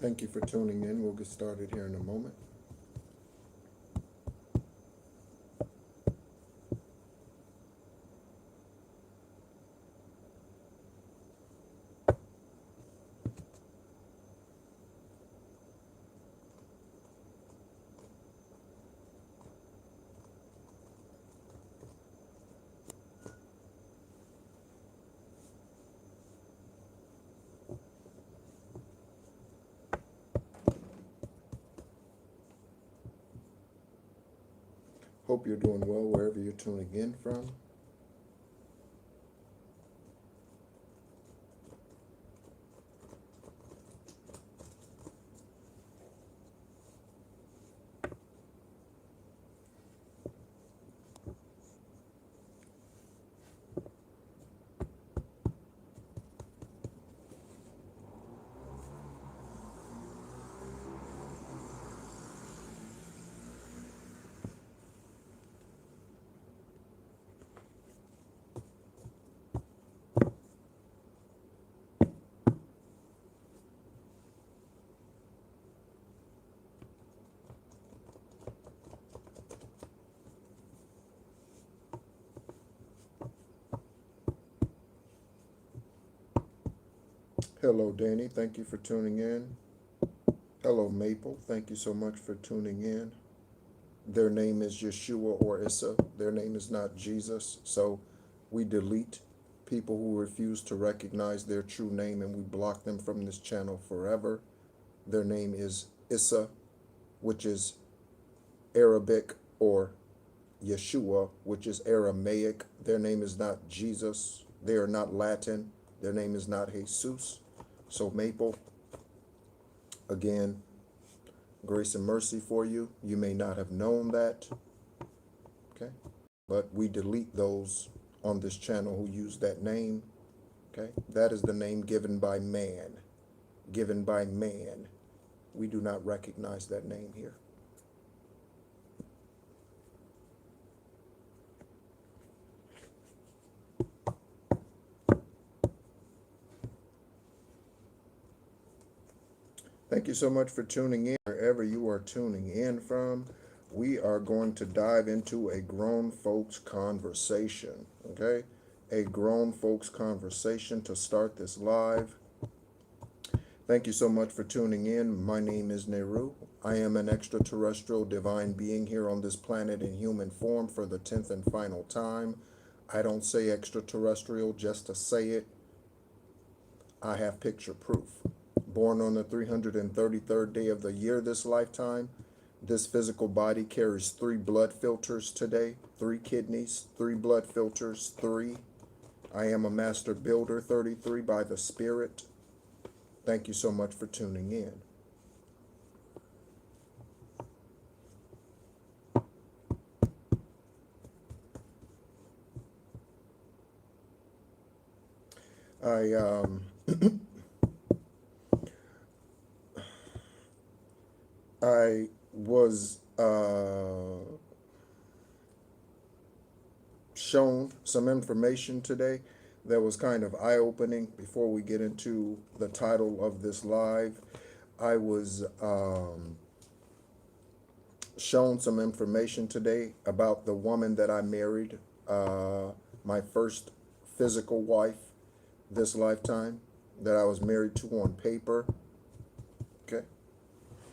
Thank you for tuning in. We'll get started here in a moment. Hope you're doing well wherever you're tuning in from. Hello, Danny. Thank you for tuning in. Hello, Maple. Thank you so much for tuning in. Their name is Yeshua or Issa. Their name is not Jesus. So we delete people who refuse to recognize their true name and we block them from this channel forever. Their name is Issa, which is Arabic, or Yeshua, which is Aramaic. Their name is not Jesus. They are not Latin. Their name is not Jesus. So Maple, again, grace and mercy for you. You may not have known that, okay? But we delete those on this channel who use that name, okay? That is the name given by man. Given by man. We do not recognize that name here. Thank you so much for tuning in. Wherever you are tuning in from, we are going to dive into a grown folks conversation, okay? A grown folks conversation to start this live. Thank you so much for tuning in. My name is Nehru. I am an extraterrestrial divine being here on this planet in human form for the 10th and final time. I don't say extraterrestrial just to say it. I have picture proof. Born on the 333rd day of the year this lifetime. This physical body carries 3 blood filters today, 3 kidneys, 3 blood filters, 3. I am a master builder, 33 by the Spirit. Thank you so much for tuning in. I was shown some information today that was kind of eye-opening. Before we get into the title of this live, I was shown some information today about the woman that I married, my first physical wife this lifetime, that I was married to on paper. Okay.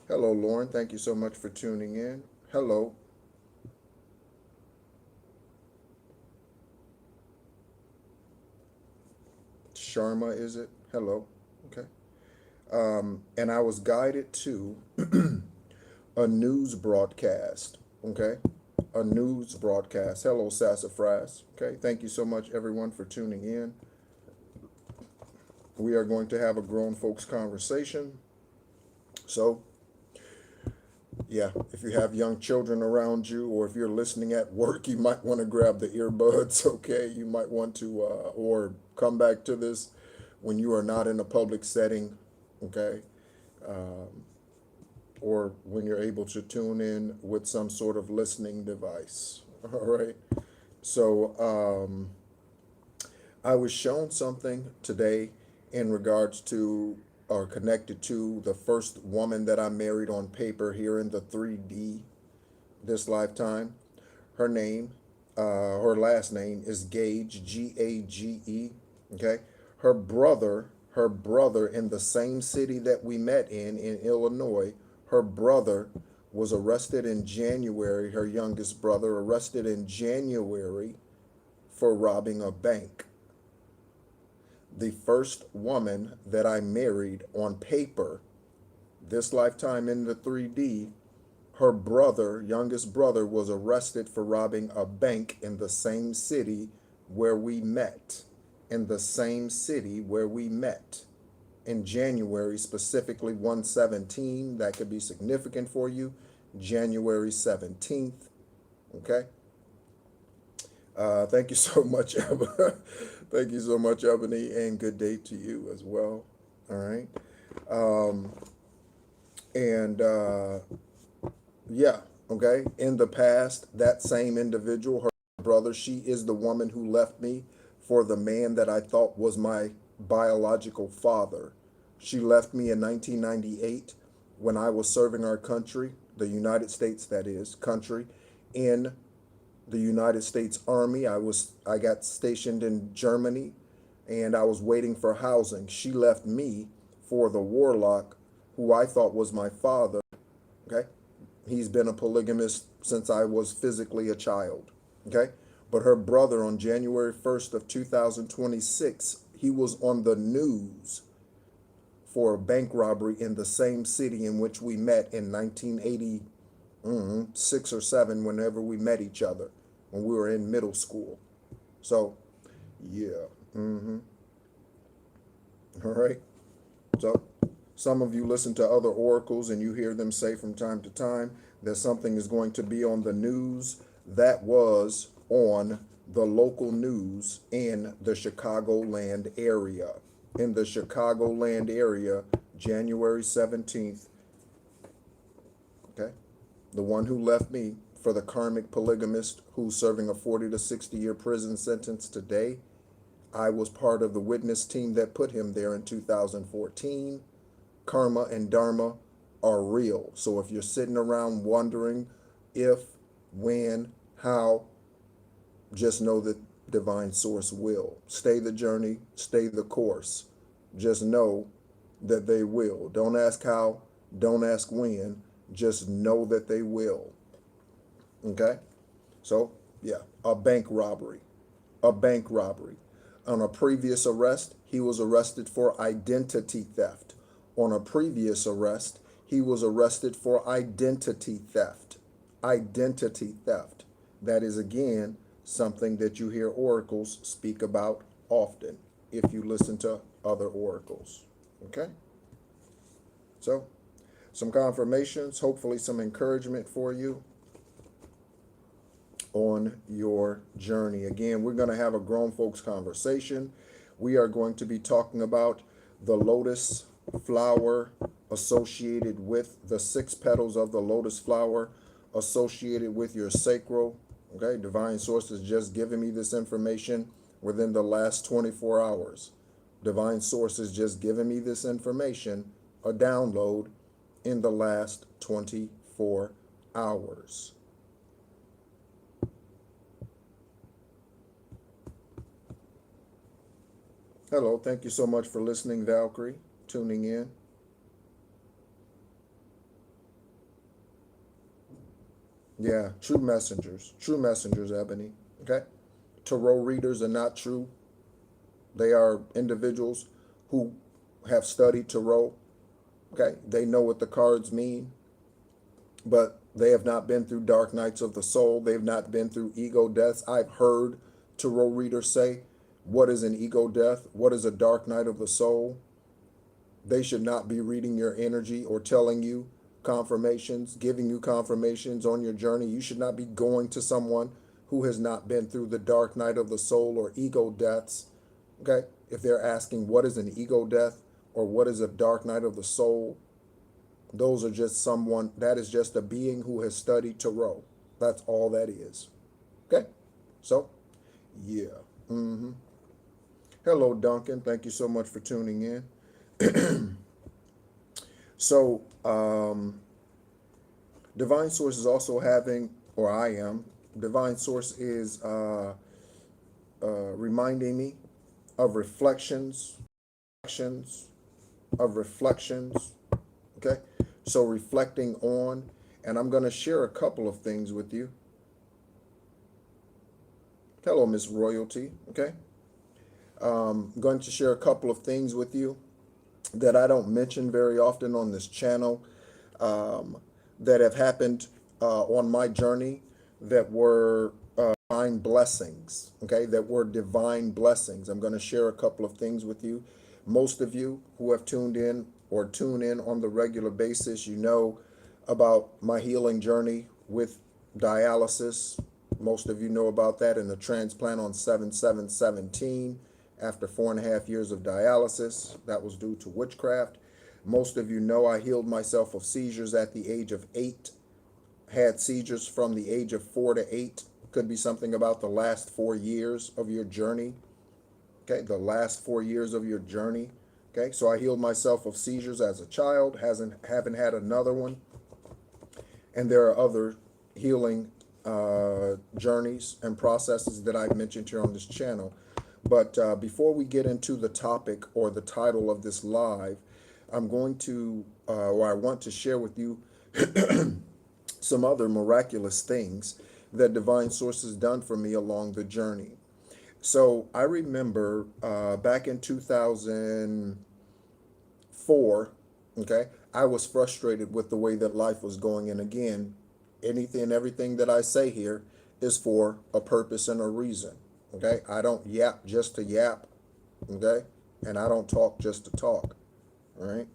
Hello, Lauren. Thank you so much for tuning in. Hello. Sharma, is it? Hello. Okay. And I was guided to a news broadcast. Okay. A news broadcast. Hello, Sassafras. Okay. Thank you so much, everyone, for tuning in. We are going to have a grown folks conversation. So, yeah, if you have young children around you, or if you're listening at work, you might want to grab the earbuds, okay? You might want to, or come back to this when you are not in a public setting, okay? Or when you're able to tune in with some sort of listening device, all right? So, I was shown something today in regards to or connected to the first woman that I married on paper here in the 3D this lifetime. Her name, her last name is Gage, Gage. Okay. Her brother in the same city that we met in Illinois, her brother was arrested in January, her youngest brother arrested in January for robbing a bank. The first woman that I married on paper, this lifetime in the 3D, her brother, youngest brother, was arrested for robbing a bank in the same city where we met. In the same city where we met. In January, specifically 117, that could be significant for you. January 17th. Okay. Thank you so much, thank you so much, Ebony, and good day to you as well. All right. Yeah, okay. In the past, that same individual, her brother, she is the woman who left me for the man that I thought was my biological father. She left me in 1998 when I was serving our country, the United States, that is, country, in the United States Army. I got stationed in Germany and I was waiting for housing. She left me for the warlock who I thought was my father. Okay. He's been a polygamist since I was physically a child. Okay. But her brother on January 1st of 2026, he was on the news for a bank robbery in the same city in which we met in 1986 or 7, whenever we met each other, when we were in middle school. So, yeah. All right. So, some of you listen to other oracles and you hear them say from time to time that something is going to be on the news. That was on the local news in the Chicagoland area. In the Chicagoland area, January 17th. Okay. The one who left me for the karmic polygamist who's serving a 40 to 60 year prison sentence today. I was part of the witness team that put him there in 2014. Karma and dharma are real. So if you're sitting around wondering if, when, how, just know that divine source will. Stay the journey, stay the course. Just know that they will. Don't ask how, don't ask when, just know that they will. Okay? So, yeah, a bank robbery. A bank robbery. On a previous arrest, he was arrested for identity theft. On a previous arrest, he was arrested for identity theft. Identity theft. That is, again, something that you hear oracles speak about often if you listen to other oracles. Okay? So, some confirmations, hopefully some encouragement for you on your journey. Again, we're going to have a grown folks conversation. We are going to be talking about the lotus flower associated with the 6 petals of the lotus flower associated with your sacral. Okay, divine source has just given me this information within the last 24 hours. Divine source has just given me this information, a download, in the last 24 hours. Hello, thank you so much for listening, Valkyrie, tuning in. Yeah, true messengers, Ebony. Okay? Tarot readers are not true. They are individuals who have studied tarot. Okay? They know what the cards mean, but they have not been through dark nights of the soul. They've not been through ego deaths. I've heard tarot readers say, what is an ego death? What is a dark night of the soul? They should not be reading your energy or telling you confirmations, giving you confirmations on your journey. You should not be going to someone who has not been through the dark night of the soul or ego deaths. Okay? If they're asking what is an ego death or what is a dark night of the soul, those are just someone, that is just a being who has studied tarot. That's all that is. Okay? So, yeah. Hello, Duncan. Thank you so much for tuning in. So, Divine Source is also having, or I am, Divine Source is reminding me of reflections, okay? So reflecting on, and I'm going to share a couple of things with you. Hello, Miss Royalty, okay? I'm going to share a couple of things with you that I don't mention very often on this channel, that have happened on my journey, that were divine blessings, okay? That were divine blessings. I'm going to share a couple of things with you. Most of you who have tuned in or tune in on the regular basis, you know about my healing journey with dialysis. Most of you know about that, in the transplant on 7/7/17 after 4.5 years of dialysis. That was due to witchcraft. Most of you know I healed myself of seizures at the age of 8, had seizures from the age of 4 to 8. Could be something about the last 4 years of your journey. Okay, the last 4 years of your journey. Okay, so I healed myself of seizures as a child, haven't had another one. And there are other healing journeys and processes that I've mentioned here on this channel. But before we get into the topic or the title of this live, I'm going to, or I want to share with you some other miraculous things that Divine Source has done for me along the journey. So I remember back in 2004, okay, I was frustrated with the way that life was going. And again, anything and everything that I say here is for a purpose and a reason, okay? I don't yap just to yap, okay? And I don't talk just to talk, all right?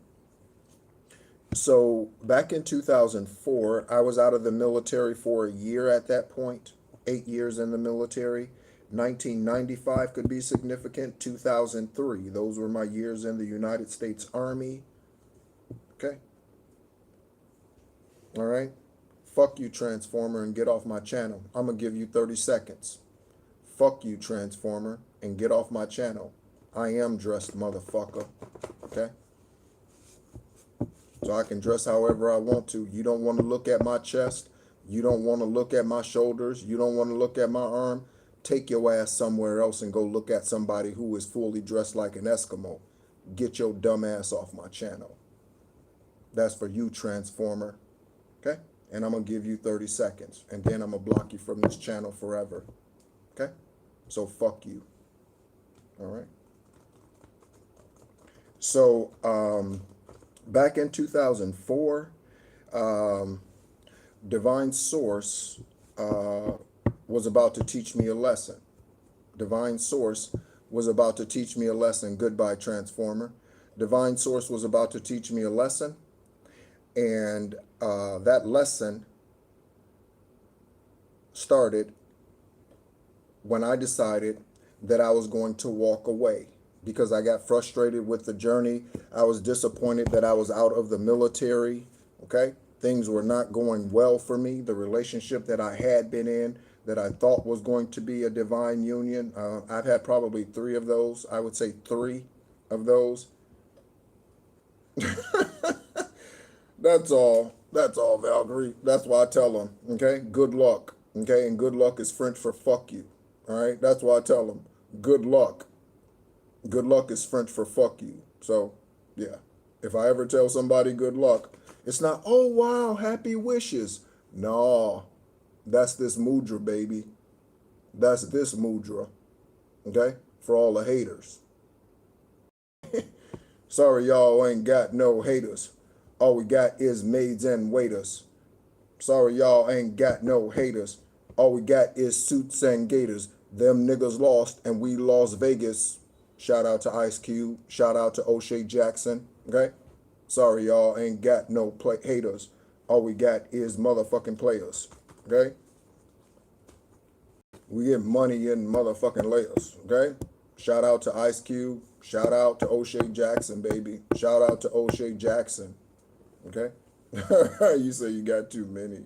So back in 2004, I was out of the military for a year at that point, 8 years in the military. 1995 could be significant, 2003. Those were my years in the United States Army, okay? All right? Fuck you, Transformer, and get off my channel. I'm going to give you 30 seconds. Fuck you, Transformer, and get off my channel. I am dressed, motherfucker, okay? So I can dress however I want to. You don't want to look at my chest. You don't want to look at my shoulders. You don't want to look at my arm. Take your ass somewhere else and go look at somebody who is fully dressed like an Eskimo. Get your dumb ass off my channel. That's for you, Transformer. Okay? And I'm going to give you 30 seconds. And then I'm going to block you from this channel forever. Okay? So fuck you. All right? So, back in 2004, Divine Source was about to teach me a lesson. Divine Source was about to teach me a lesson. Goodbye, Transformer. Divine Source was about to teach me a lesson. And that lesson started when I decided that I was going to walk away, because I got frustrated with the journey. I was disappointed that I was out of the military, okay? Things were not going well for me. The relationship that I had been in, that I thought was going to be a divine union, I've had probably 3 of those. I would say 3 of those. That's all, Valkyrie. That's why I tell them, okay? Good luck, okay? And good luck is French for fuck you, all right? That's why I tell them, good luck. Good luck is French for fuck you. So, yeah. If I ever tell somebody good luck, it's not, oh, wow, happy wishes. No, that's this mudra, baby. That's this mudra, okay? For all the haters. Sorry, y'all ain't got no haters. All we got is maids and waiters. Sorry, y'all ain't got no haters. All we got is suits and gators. Them niggas lost and we lost Vegas. Shout out to Ice Cube. Shout out to O'Shea Jackson. Okay? Sorry, y'all ain't got no haters. All we got is motherfucking players. Okay? We get money in motherfucking layers. Okay? Shout out to Ice Cube. Shout out to O'Shea Jackson, baby. Shout out to O'Shea Jackson. Okay? You say you got too many.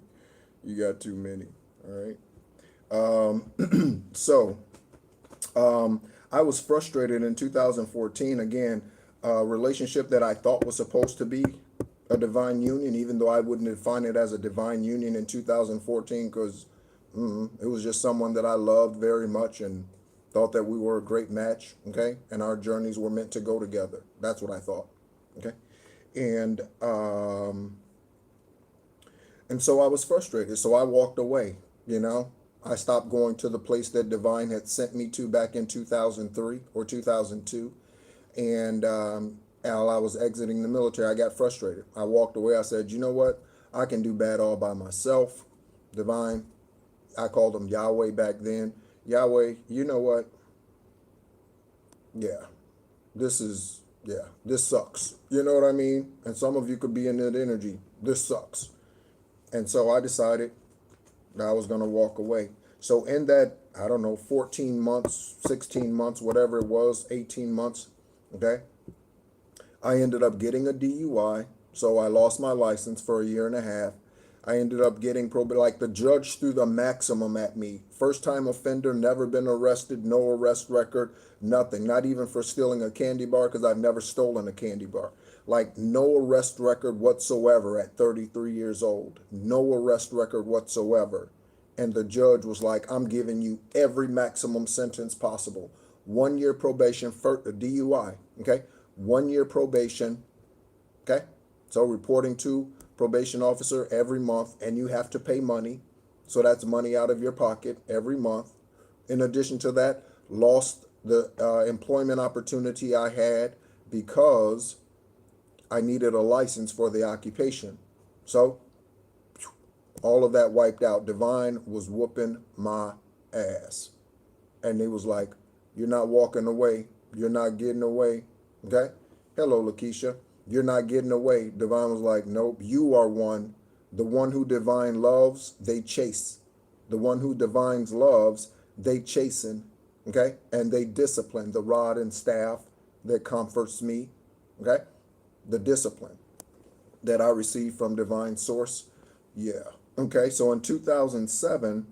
You got too many. All right? I was frustrated in 2014. Again, a relationship that I thought was supposed to be a divine union, even though I wouldn't define it as a divine union in 2014, because it was just someone that I loved very much and thought that we were a great match, okay? And our journeys were meant to go together. That's what I thought, okay? And so I was frustrated. So I walked away, you know. I stopped going to the place that Divine had sent me to back in 2003 or 2002. And while I was exiting the military, I got frustrated. I walked away. I said, you know what? I can do bad all by myself. Divine, I called him Yahweh back then. Yahweh, you know what? Yeah, this sucks. You know what I mean? And some of you could be in that energy. This sucks. And so I decided that I was going to walk away. So in that, I don't know, 14 months, 16 months, whatever it was, 18 months, okay, I ended up getting a DUI. So I lost my license for a year and a half. I ended up getting like the judge threw the maximum at me. First time offender, never been arrested, no arrest record, nothing. Not even for stealing a candy bar, because I've never stolen a candy bar. Like no arrest record whatsoever at 33 years old. No arrest record whatsoever. And the judge was like, I'm giving you every maximum sentence possible. 1 year probation for DUI, okay? 1 year probation, okay? So reporting to probation officer every month, and you have to pay money. So that's money out of your pocket every month. In addition to that, lost the employment opportunity I had because I needed a license for the occupation. So all of that wiped out. Divine was whooping my ass. And they was like, you're not walking away. You're not getting away. Okay? Hello, Lakeisha. You're not getting away. Divine was like, nope, you are one. The one who Divine loves, they chase. The one who Divine loves, they chasten. Okay? And they discipline. The rod and staff that comforts me. Okay? The discipline that I received from Divine Source. Yeah. Okay, so in 2007,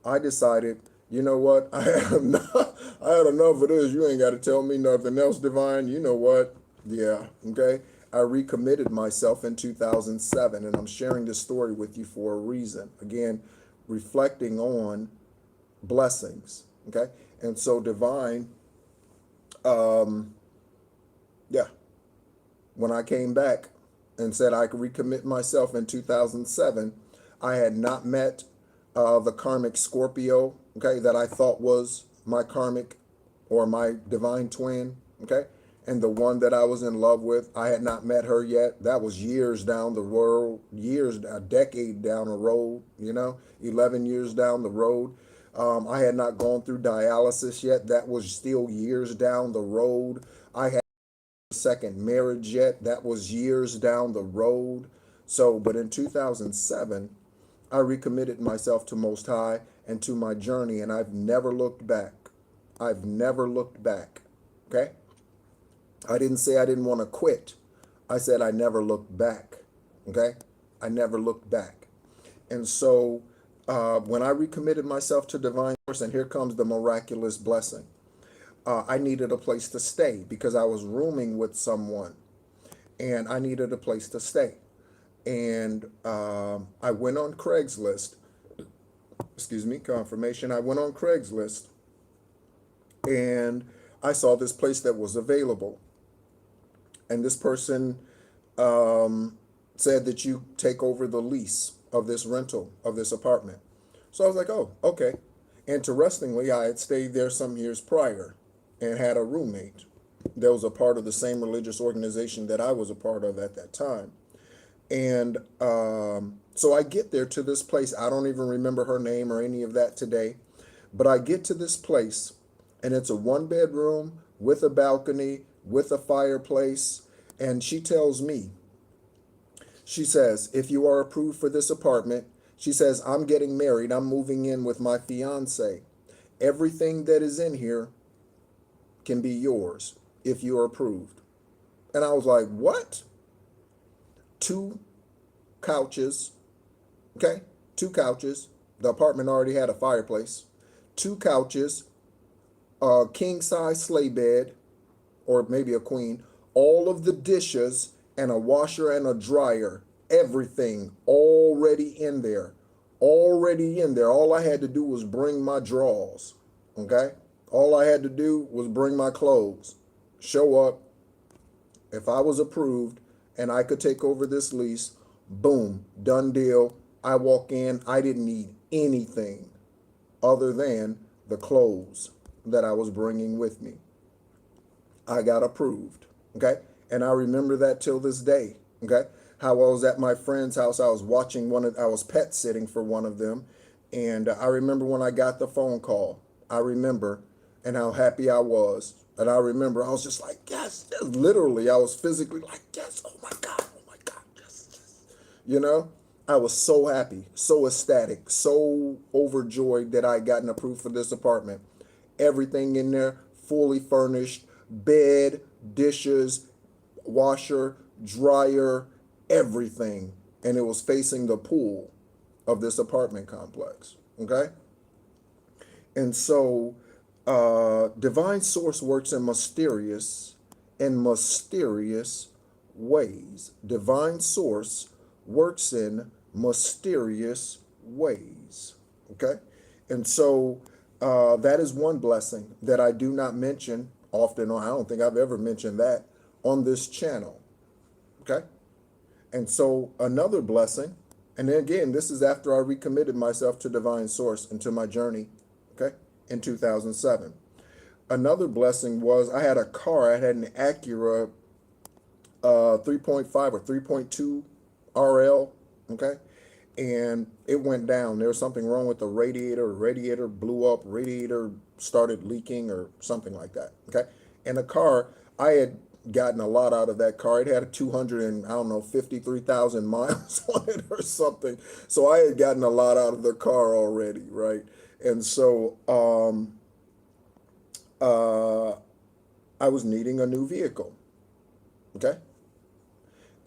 I decided, you know what? I had enough of this. You ain't got to tell me nothing else, Divine. You know what? Yeah, okay. I recommitted myself in 2007, and I'm sharing this story with you for a reason. Again, reflecting on blessings, okay? And so Divine, yeah, when I came back and said I could recommit myself in 2007, I had not met the karmic Scorpio, okay, that I thought was my karmic or my divine twin, okay? And the one that I was in love with, I had not met her yet. That was years down the road, a decade down the road, 11 years down the road. I had not gone through dialysis yet. That was still years down the road. I had a second marriage yet. That was years down the road. So, but in 2007, I recommitted myself to Most High and to my journey, and I've never looked back. I've never looked back, okay? I didn't say I didn't want to quit. I said I never looked back, okay? I never looked back. And so when I recommitted myself to Divine Source, and here comes the miraculous blessing, I needed a place to stay because I was rooming with someone, and I needed a place to stay. And I went on Craigslist, confirmation. I went on Craigslist, and I saw this place that was available. And this person said that you take over the lease of this rental, of this apartment. So I was like, oh, okay. Interestingly, I had stayed there some years prior and had a roommate that was a part of the same religious organization that I was a part of at that time. And so I get there to this place. I don't even remember her name or any of that today. But I get to this place, and it's a 1-bedroom with a balcony, with a fireplace. And she tells me, she says, if you are approved for this apartment, she says, I'm getting married. I'm moving in with my fiance. Everything that is in here can be yours if you are approved. And I was like, what? 2 couches, okay? 2 couches. The apartment already had a fireplace. 2 couches, a king-size sleigh bed, or maybe a queen, all of the dishes and a washer and a dryer, everything already in there. Already in there. All I had to do was bring my drawers. Okay? All I had to do was bring my clothes, show up. If I was approved and I could take over this lease, boom, done deal. I walk in, I didn't need anything other than the clothes that I was bringing with me. I got approved. Okay? And I remember that till this day. Okay? How I was at my friend's house, I was watching I was pet sitting for one of them. And I remember when I got the phone call, I remember, and how happy I was. And I remember I was just like, yes, yes. Literally, I was physically like, yes, oh my God, yes, yes. You know, I was so happy, so ecstatic, so overjoyed that I had gotten approved for this apartment. Everything in there, fully furnished, bed, dishes, washer, dryer, everything. And it was facing the pool of this apartment complex. Okay? And so divine source works in mysterious ways. Divine source works in mysterious ways. Okay? And so that is one blessing that I do not mention often, or I don't think I've ever mentioned that on this channel. Okay? And so another blessing, and then again, this is after I recommitted myself to divine source and to my journey, okay, in 2007. Another blessing was I had a car, I had an Acura 3.5 or 3.2 RL, okay, and it went down. There was something wrong with the radiator blew up, radiator started leaking or something like that, okay. And the car, I had gotten a lot out of that car. It had 200 and I don't know 53,000 miles on it or something. So I had gotten a lot out of the car already, right? And so I was needing a new vehicle, okay?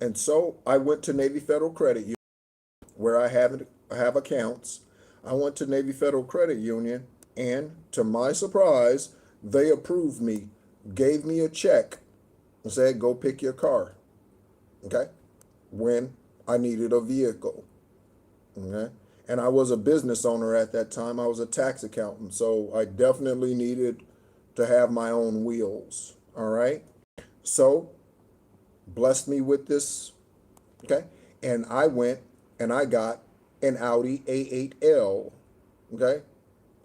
And so I went to Navy Federal Credit Union where I have accounts. I went to Navy Federal Credit Union, and to my surprise, they approved me, gave me a check, and said, go pick your car, okay, when I needed a vehicle, okay? And I was a business owner at that time. I was a tax accountant, so I definitely needed to have my own wheels, all right? So, blessed me with this, okay? And I went and I got an Audi A8L, okay?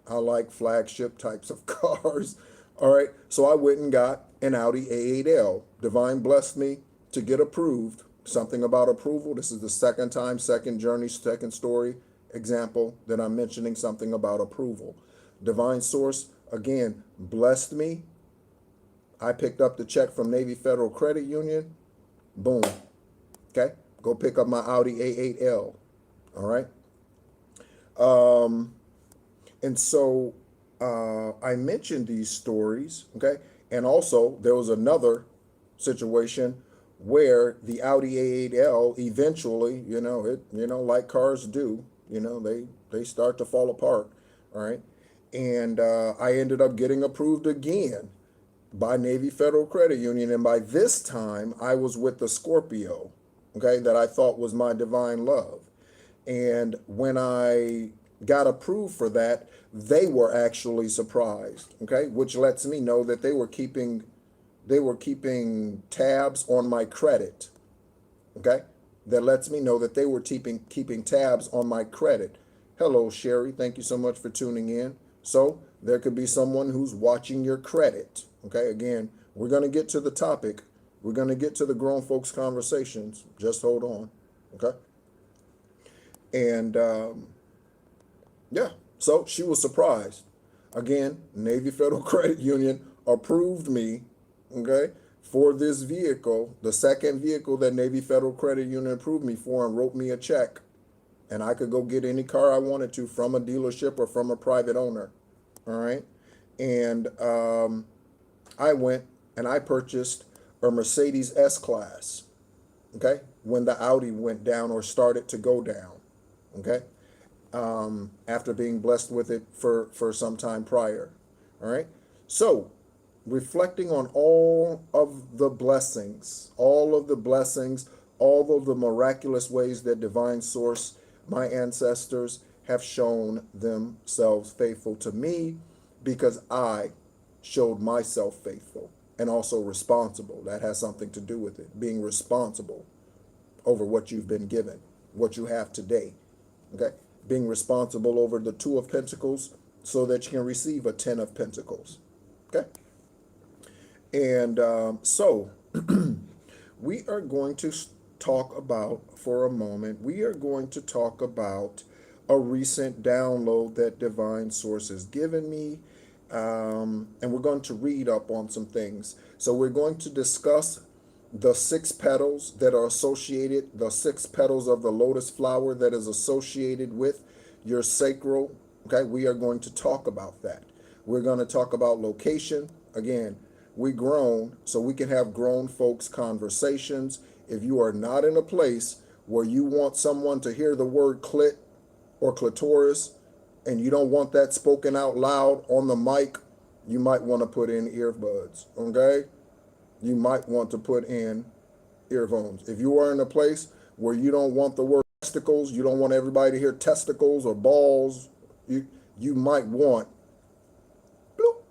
I like flagship types of cars. All right. So I went and got an Audi A8L. Divine blessed me to get approved. Something about approval. This is the second time, second journey, second story example that I'm mentioning something about approval. Divine source, again, blessed me. I picked up the check from Navy Federal Credit Union. Boom. Okay. Go pick up my Audi A8L. All right. And so I mentioned these stories, okay? And also there was another situation where the Audi A8L eventually, like cars do, they start to fall apart, all right? And I ended up getting approved again by Navy Federal Credit Union. And by this time, I was with the Scorpio, okay, that I thought was my divine love. And when I got approved for that, they were actually surprised, okay, which lets me know that they were keeping tabs on my credit, okay. That lets me know that they were keeping tabs on my credit. Hello, Sherry. Thank you so much for tuning in. So there could be someone who's watching your credit, okay. Again, we're going to get to the topic. We're going to get to the grown folks conversations. Just hold on, okay. And yeah, so she was surprised. Again, Navy Federal Credit Union approved me, okay, for this vehicle, the second vehicle that Navy Federal Credit Union approved me for, and wrote me a check. And I could go get any car I wanted to from a dealership or from a private owner, all right? And I went and I purchased a Mercedes S-Class, okay, when the Audi went down or started to go down, okay? After being blessed with it for some time prior. All right. So reflecting on all of the blessings, all of the miraculous ways that divine source, my ancestors, have shown themselves faithful to me because I showed myself faithful and also responsible. That has something to do with it, being responsible over what you've been given, what you have today. Okay? Being responsible over the Two of Pentacles so that you can receive a Ten of Pentacles. Okay? And so we are going to talk about, for a moment, we are going to talk about a recent download that Divine Source has given me. And we're going to read up on some things. So we're going to discuss the 6 petals that are associated, the 6 petals of the lotus flower that is associated with your sacral. Okay, we are going to talk about that. We're going to talk about location. Again, we grown, so we can have grown folks conversations. If you are not in a place where you want someone to hear the word clit or clitoris, and you don't want that spoken out loud on the mic, you might want to put in earbuds, okay? You might want to put in earphones. If you are in a place where you don't want the word testicles, you don't want everybody to hear testicles or balls, you might want, bloop,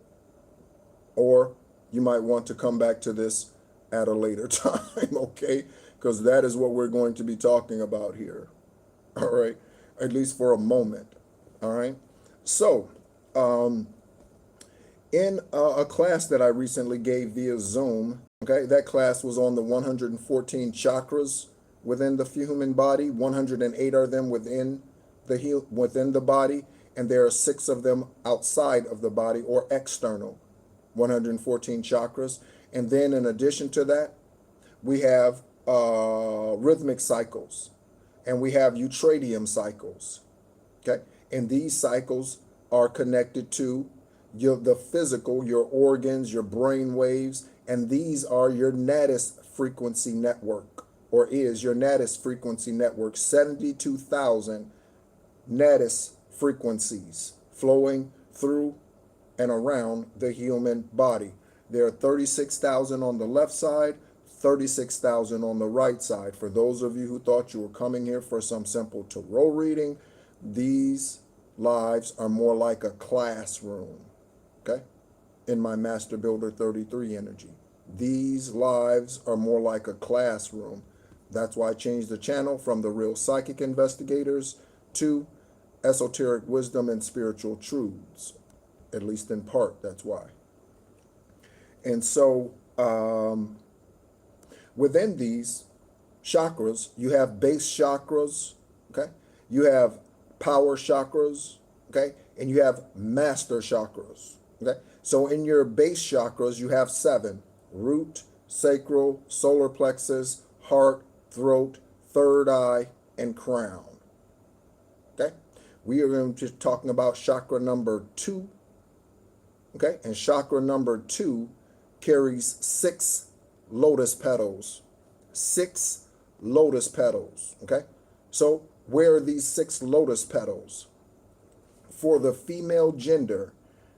or you might want to come back to this at a later time, okay? Because that is what we're going to be talking about here, all right? At least for a moment, all right? So, in a class that I recently gave via Zoom, okay, that class was on the 114 chakras within the human body. 108 are them within the body, and there are 6 of them outside of the body or external. 114 chakras. And then in addition to that, we have rhythmic cycles, and we have eutradium cycles. Okay, and these cycles are connected to the physical, your organs, your brain waves, and these are your natus frequency network, or is your natus frequency network. 72,000 natus frequencies flowing through and around the human body. There are 36,000 on the left side, 36,000 on the right side. For those of you who thought you were coming here for some simple tarot reading, these lives are more like a classroom, okay? In my Master Builder 33 energy. These lives are more like a classroom. That's why I changed the channel from the Real Psychic Investigators to Esoteric Wisdom and Spiritual Truths. At least in part, that's why. And so, within these chakras, you have base chakras, okay? You have power chakras, okay? And you have master chakras, okay? So in your base chakras, you have 7: root, sacral, solar plexus, heart, throat, third eye, and crown, okay? We are going to be talking about chakra number 2, okay? And chakra number 2 carries 6 lotus petals. 6 lotus petals, okay? So where are these 6 lotus petals? For the female gender,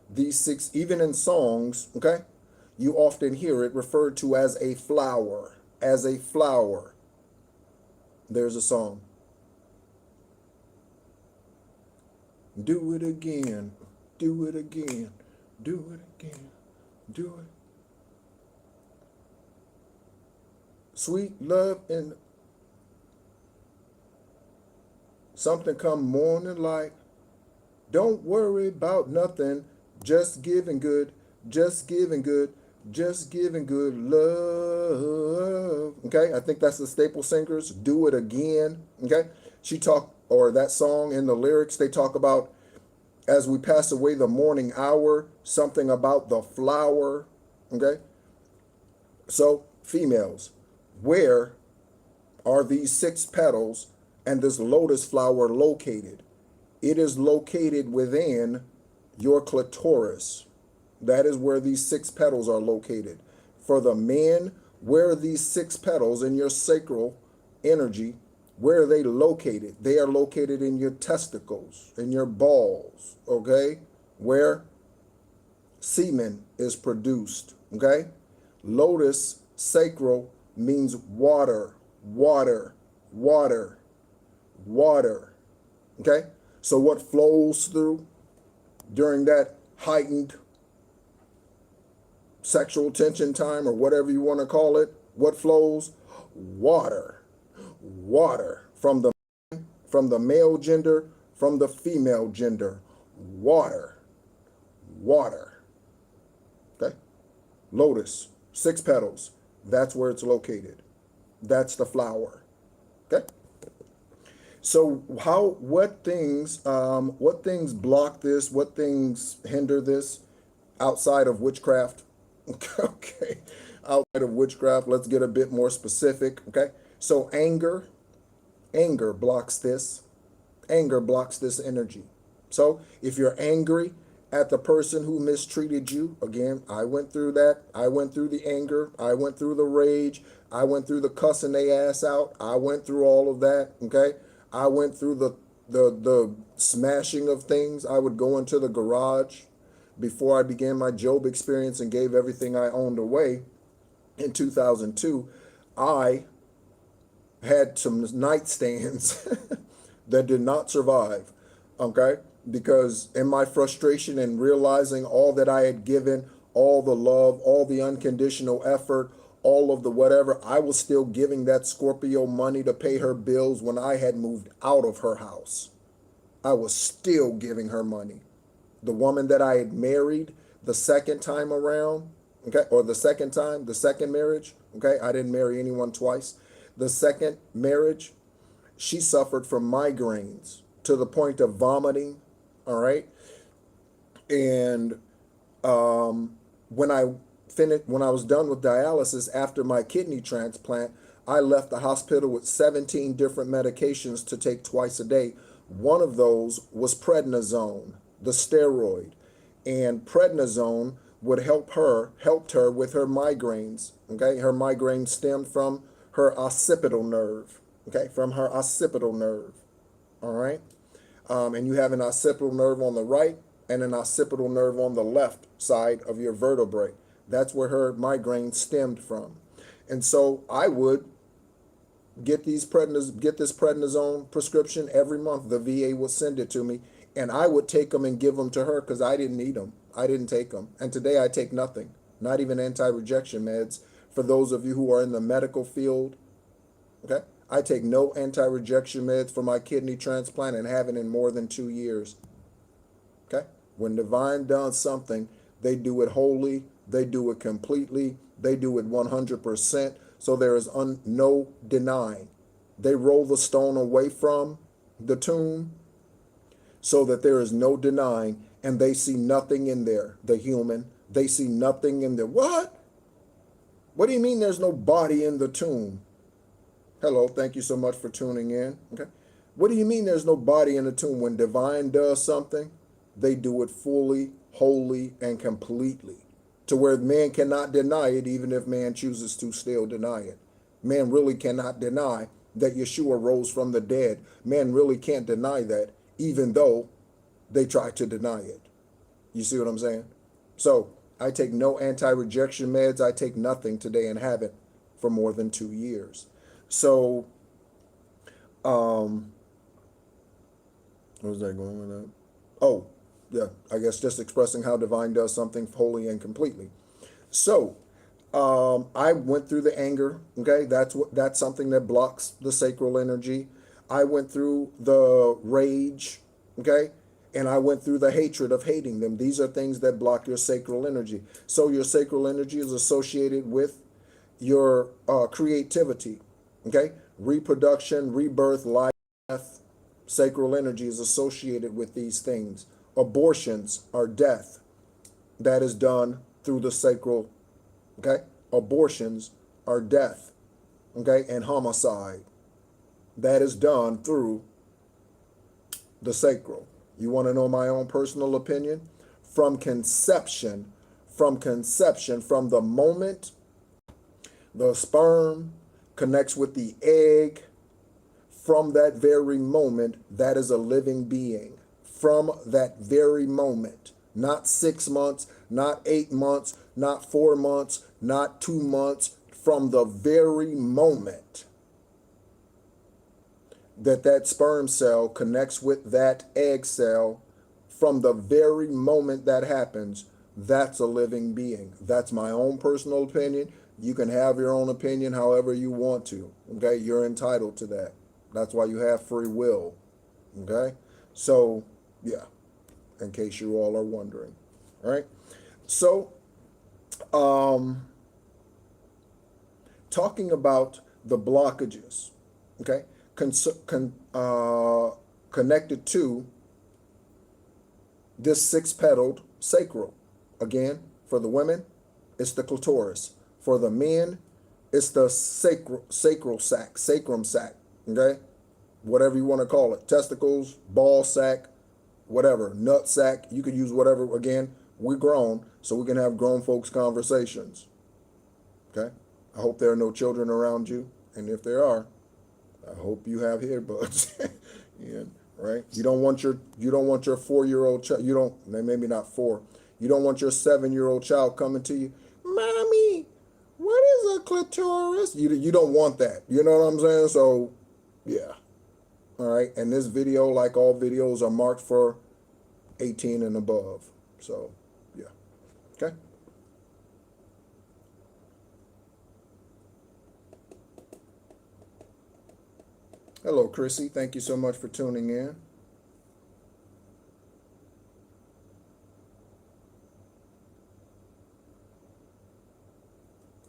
these 6, even in songs, okay, you often hear it referred to as a flower, as a flower. There's a song. Do it again, do it again, do it again, do it. Sweet love and something come morning light. Don't worry about nothing. Just giving good. Just giving good. Just giving good love. Okay, I think that's the Staple Singers. Do it again. Okay, or that song in the lyrics, they talk about as we pass away the morning hour, something about the flower. Okay, so females, where are these 6 petals and this lotus flower located? It is located within your clitoris. That is where these 6 petals are located. For the men, where are these 6 petals in your sacral energy? Where are they located? They are located in your testicles, in your balls, okay? Where? semen is produced. Okay? Lotus, sacral, means water, water, water, water. Okay? So what flows through during that heightened sexual tension time, or whatever you want to call it, what flows? Water. Water. From the male gender, from the female gender. Water. Water. Okay? Lotus, 6 petals. That's where it's located. That's the flower. Okay? So what things block this? What things hinder this outside of witchcraft? Okay, outside of witchcraft, let's get a bit more specific. Okay, so anger blocks this. Anger blocks this energy. So if you're angry at the person who mistreated you, again, I went through that. I went through the anger. I went through the rage. I went through the cussing they ass out. I went through all of that. Okay, I went through the smashing of things. I would go into the garage before I began my Job experience and gave everything I owned away in 2002. I had some nightstands that did not survive, okay? Because in my frustration and realizing all that I had given, all the love, all the unconditional effort, all of the whatever, I was still giving that Scorpio money to pay her bills when I had moved out of her house. I was still giving her money. The woman that I had married the second time around, okay, or the second marriage, okay, I didn't marry anyone twice. The second marriage, she suffered from migraines to the point of vomiting, all right? And when I was done with dialysis after my kidney transplant, I left the hospital with 17 different medications to take twice a day. One of those was prednisone, the steroid, and prednisone would helped her with her migraines. Okay, her migraines stemmed from her occipital nerve. Okay, from her occipital nerve. All right, and you have an occipital nerve on the right and an occipital nerve on the left side of your vertebrae. That's where her migraine stemmed from, and so I would get this prednisone prescription every month. The VA would send it to me, and I would take them and give them to her because I didn't need them. I didn't take them. And today I take nothing, not even anti-rejection meds. For those of you who are in the medical field, okay, I take no anti-rejection meds for my kidney transplant and haven't in more than 2 years. Okay? When divine does something, they do it wholly, they do it completely, they do it 100%. So there is no denying. They roll the stone away from the tomb so that there is no denying, and they see nothing in there, the human. They see nothing in there. What? What do you mean there's no body in the tomb? Hello, thank you so much for tuning in. Okay. What do you mean there's no body in the tomb? When divine does something, they do it fully, wholly, and completely, to where man cannot deny it, even if man chooses to still deny it. Man really cannot deny that Yeshua rose from the dead. Man really can't deny that, even though they try to deny it. You see what I'm saying? So I take no anti-rejection meds. I take nothing today and haven't for more than 2 years. So, what was that going with that? Oh, yeah, I guess just expressing how divine does something wholly and completely. So, I went through the anger. Okay, that's something that blocks the sacral energy. I went through the rage. Okay, and I went through the hatred of hating them. These are things that block your sacral energy. So your sacral energy is associated with your creativity. Okay, reproduction, rebirth, life, death. Sacral energy is associated with these things. Abortions are death. That is done through the sacral. Okay, abortions are death. Okay, and homicide. That is done through the sacral. You want to know my own personal opinion? From conception, from the moment the sperm connects with the egg, from that very moment, that is a living being. From that very moment, Not 6 months, not 8 months, not 4 months, not 2 months. From the very moment that that sperm cell connects with that egg cell, from the very moment that happens, that's a living being. That's my own personal opinion. You can have your own opinion however you want to. Okay, you're entitled to that. That's why you have free will. Okay, so yeah, in case you all are wondering. All right, so talking about the blockages, okay, connected to this six-petaled sacral. Again, for the women, it's the clitoris. For the men, it's the sacral sac, sacrum sac, okay? Whatever you want to call it. Testicles, ball sac, whatever, nut sac. You could use whatever. Again, we're grown, so we can have grown folks conversations, okay? I hope there are no children around you, and if there are, I hope you have earbuds. Yeah, right. You don't want your 4-year-old child. You don't, maybe not 4. You don't want your 7-year-old child coming to you, "Mommy, what is a clitoris?" You don't want that. You know what I'm saying? So, yeah. All right. And this video, like all videos, are marked for 18 and above. So, yeah. Okay. Hello, Chrissy. Thank you so much for tuning in.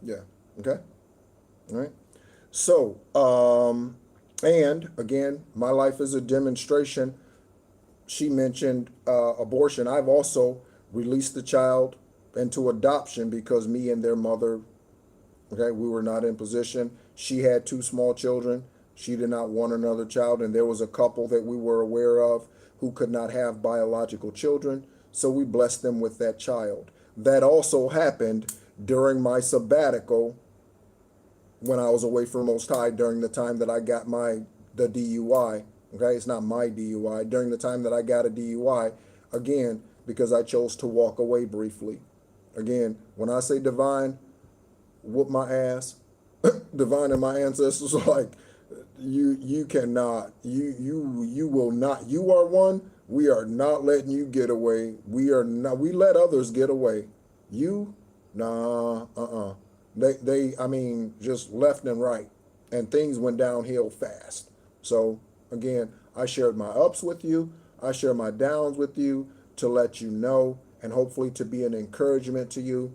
Yeah. Okay. All right. So, and again, my life is a demonstration. She mentioned abortion. I've also released the child into adoption because me and their mother, okay, we were not in position. She had 2 small children. She did not want another child, and there was a couple that we were aware of who could not have biological children, so we blessed them with that child. That also happened during my sabbatical when I was away from Most High during the time that I got the DUI. Okay, it's not my DUI. During the time that I got a DUI, again, because I chose to walk away briefly. Again, when I say divine, whoop my ass, divine and my ancestors are like, you cannot, you will not, you are one, we are not letting you get away. We are not, we let others get away. You, nah, I mean, just left and right, and things went downhill fast. So again, I shared my ups with you. I share my downs with you to let you know, and hopefully to be an encouragement to you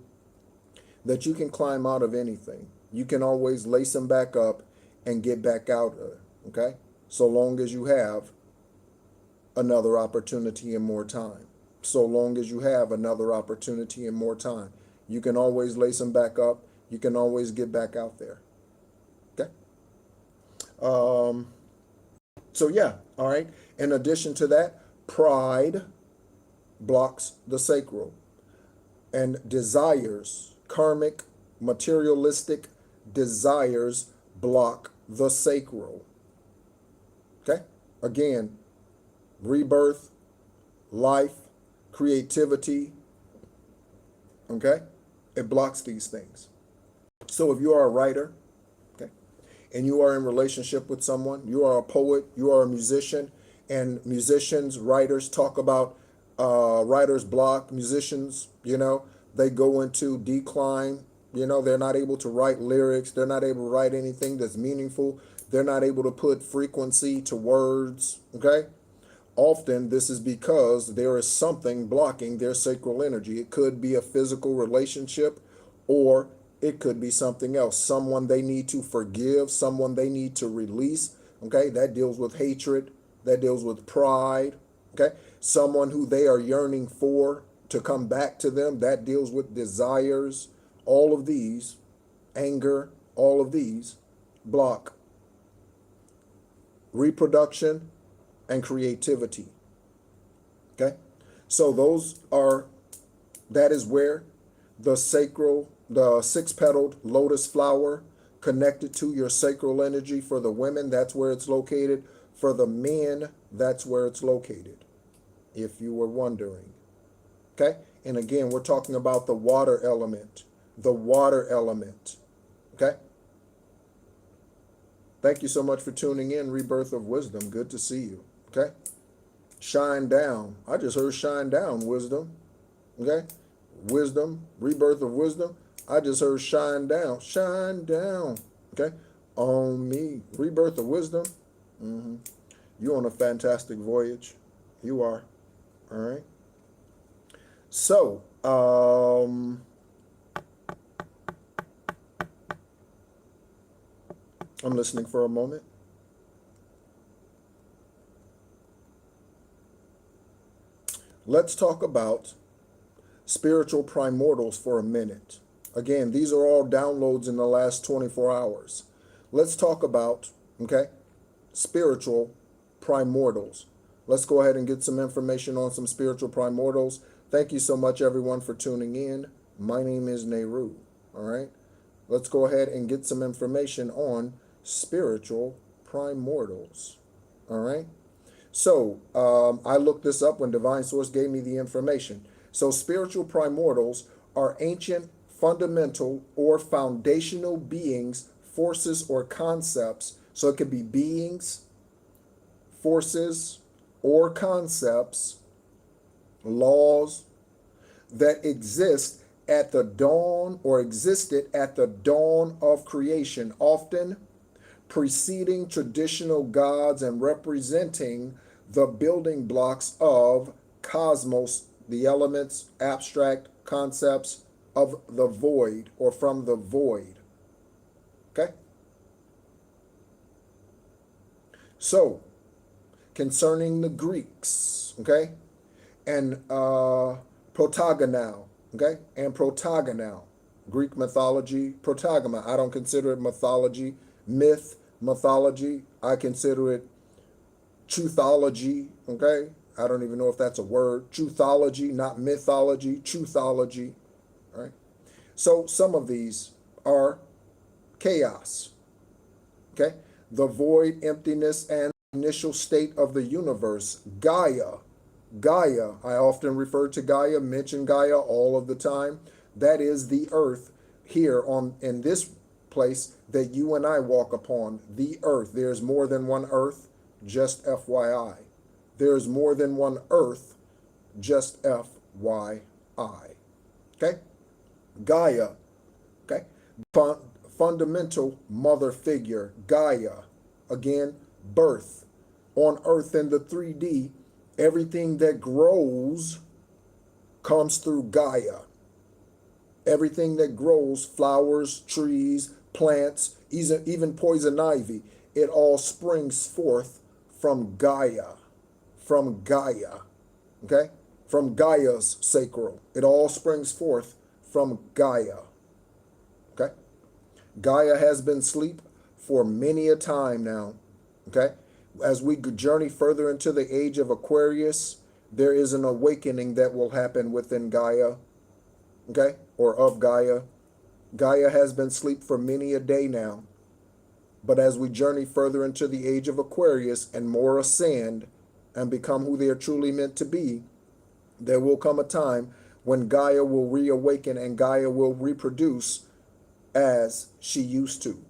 that you can climb out of anything. You can always lace them back up and get back out of it, okay? So long as you have another opportunity and more time. So long as you have another opportunity and more time. You can always lace them back up. You can always get back out there, okay? So yeah, all right. In addition to that, pride blocks the sacral, and desires, karmic, materialistic desires block the sacral. Okay? Again, rebirth, life, creativity, okay? It blocks these things. So if you are a writer, okay, and you are in relationship with someone, you are a poet, you are a musician, and musicians, writers talk about writer's block. Musicians, they go into decline. They're not able to write lyrics. They're not able to write anything that's meaningful. They're not able to put frequency to words, okay? Often this is because there is something blocking their sacral energy. It could be a physical relationship, or it could be something else. Someone they need to forgive, someone they need to release, okay? That deals with hatred. That deals with pride, okay? Someone who they are yearning for to come back to them. That deals with desires. All of these, anger, all of these block reproduction and creativity. Okay? So that is where the the 6-petaled lotus flower connected to your sacral energy. For the women, that's where it's located. For the men, that's where it's located, if you were wondering. Okay? And again, we're talking about the water element. The water element. Okay? Thank you so much for tuning in, Rebirth of Wisdom. Good to see you. Okay? Shine down. I just heard shine down, wisdom. Okay? Wisdom, rebirth of wisdom. I just heard shine down. Shine down. Okay? On me. Rebirth of wisdom. You're on a fantastic voyage. You are. All right? So, I'm listening for a moment. Let's talk about spiritual primordials for a minute. Again, these are all downloads in the last 24 hours. Let's talk about, okay, spiritual primordials. Let's go ahead and get some information on some spiritual primordials. Thank you so much, everyone, for tuning in. My name is Nehru. All right. Let's go ahead and get some information on spiritual primordials. All right. So I looked this up when Divine Source gave me the information. So spiritual primordials are ancient, fundamental, or foundational beings, forces, or concepts. So it could be beings, forces, or concepts, laws that exist at the dawn or existed at the dawn of creation, often preceding traditional gods and representing the building blocks of cosmos, the elements, abstract concepts of the void or from the void. Okay? So, concerning the Greeks, okay, and protagonal, okay, and protagonal, Greek mythology, protagona. I don't consider it mythology, mythology. I consider it truthology, okay? I don't even know if that's a word. Truthology, not mythology, truthology, right? So some of these are chaos, okay? The void, emptiness, and initial state of the universe. Gaia. Gaia, I often refer to Gaia, mention Gaia all of the time. That is the earth here in this place that you and I walk upon, the earth. There's more than one earth, just FYI. There's more than one earth, just FYI. Okay? Gaia, okay? Fundamental mother figure, Gaia. Again, birth. On earth in the 3D, everything that grows comes through Gaia. Everything that grows, flowers, trees, plants, even poison ivy, it all springs forth from Gaia. From Gaia. Okay? From Gaia's sacral. It all springs forth from Gaia. Okay? Gaia has been asleep for many a time now. Okay? As we journey further into the age of Aquarius, there is an awakening that will happen within Gaia. Okay? Or of Gaia. Gaia has been asleep for many a day now. But as we journey further into the age of Aquarius and more ascend and become who they are truly meant to be, there will come a time when Gaia will reawaken and Gaia will reproduce as she used to.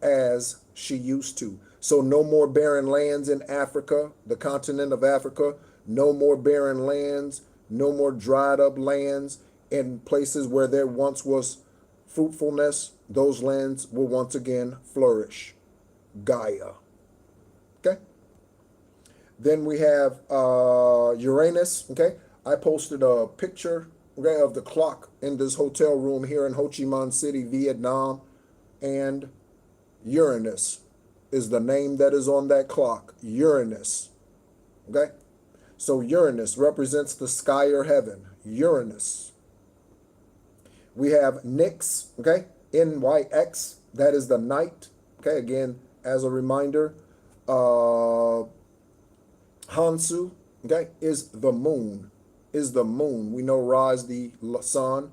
As she used to. So no more barren lands in Africa, the continent of Africa. No more barren lands. No more dried up lands in places where there once was fruitfulness. Those lands will once again flourish. Gaia. Okay? Then we have Uranus. Okay? I posted a picture, okay, of the clock in this hotel room here in Ho Chi Minh City, Vietnam. And Uranus is the name that is on that clock. Uranus. Okay? So Uranus represents the sky or heaven. Uranus. We have Nyx, okay? NYX, that is the night. Okay, again, as a reminder, Hansu, okay, is the moon. Is the moon. We know Ra is the sun.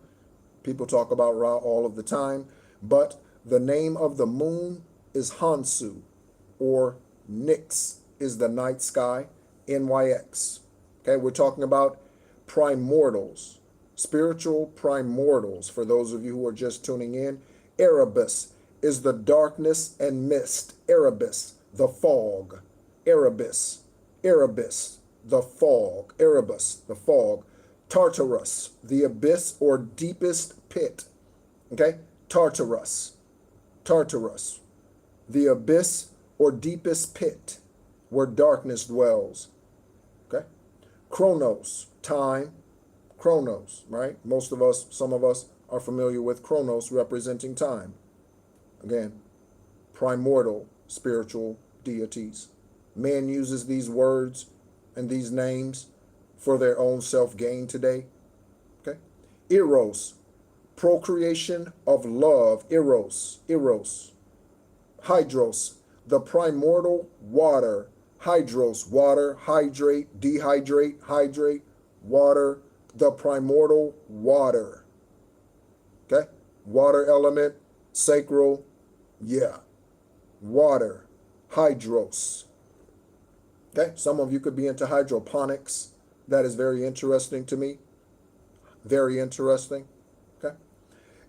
People talk about Ra all of the time. But the name of the moon is Hansu, or Nyx is the night sky, NYX. Okay, we're talking about primordials. spiritual primordials. For those of you who are just tuning in, Erebus is the darkness and mist. Erebus, the fog. Erebus, Erebus, the fog. Erebus, the fog. Tartarus, the abyss or deepest pit. Okay? Tartarus, Tartarus, the abyss or deepest pit where darkness dwells. Okay? Chronos, time. Chronos, right? Most of us, some of us are familiar with Chronos representing time. Again, primordial spiritual deities. Man uses these words and these names for their own self-gain today. Okay? Eros, procreation of love. Eros, Eros. Hydros, the primordial water. Hydros, water, hydrate, dehydrate, hydrate, water, the primordial water. Okay? Water element, sacral, yeah. Water, hydros. Okay? Some of you could be into hydroponics. That is very interesting to me. Very interesting. Okay?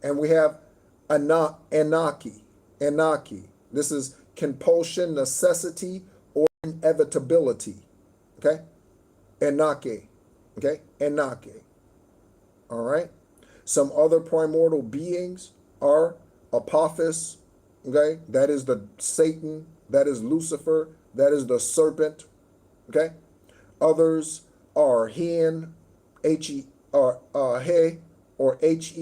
And we have Anaki. Anaki. This is compulsion, necessity, or inevitability. Okay? Anake. Okay? Anake. All right? Some other primordial beings are Apophis. Okay? That is the Satan. That is Lucifer. That is the serpent. Okay? Others are Hen, He, or He, or H.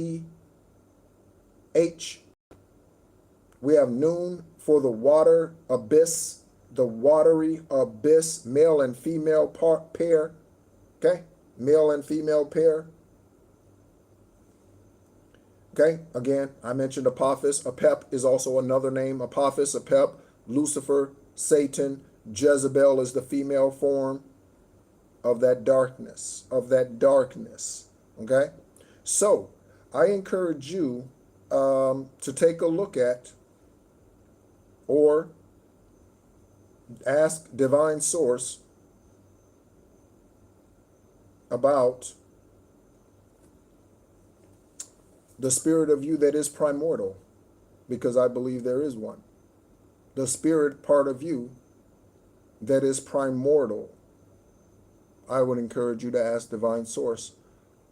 We have Noon for the water abyss, the watery abyss, male and female pair. Okay? Male and female pair. Okay? Again, I mentioned Apophis. Apep is also another name. Apophis, Apep, Lucifer, Satan, Jezebel is the female form of that darkness, Okay? So, I encourage you to take a look at or ask Divine Source about the spirit of you that is primordial, because I believe there is one. The spirit part of you that is primordial. I would encourage you to ask Divine Source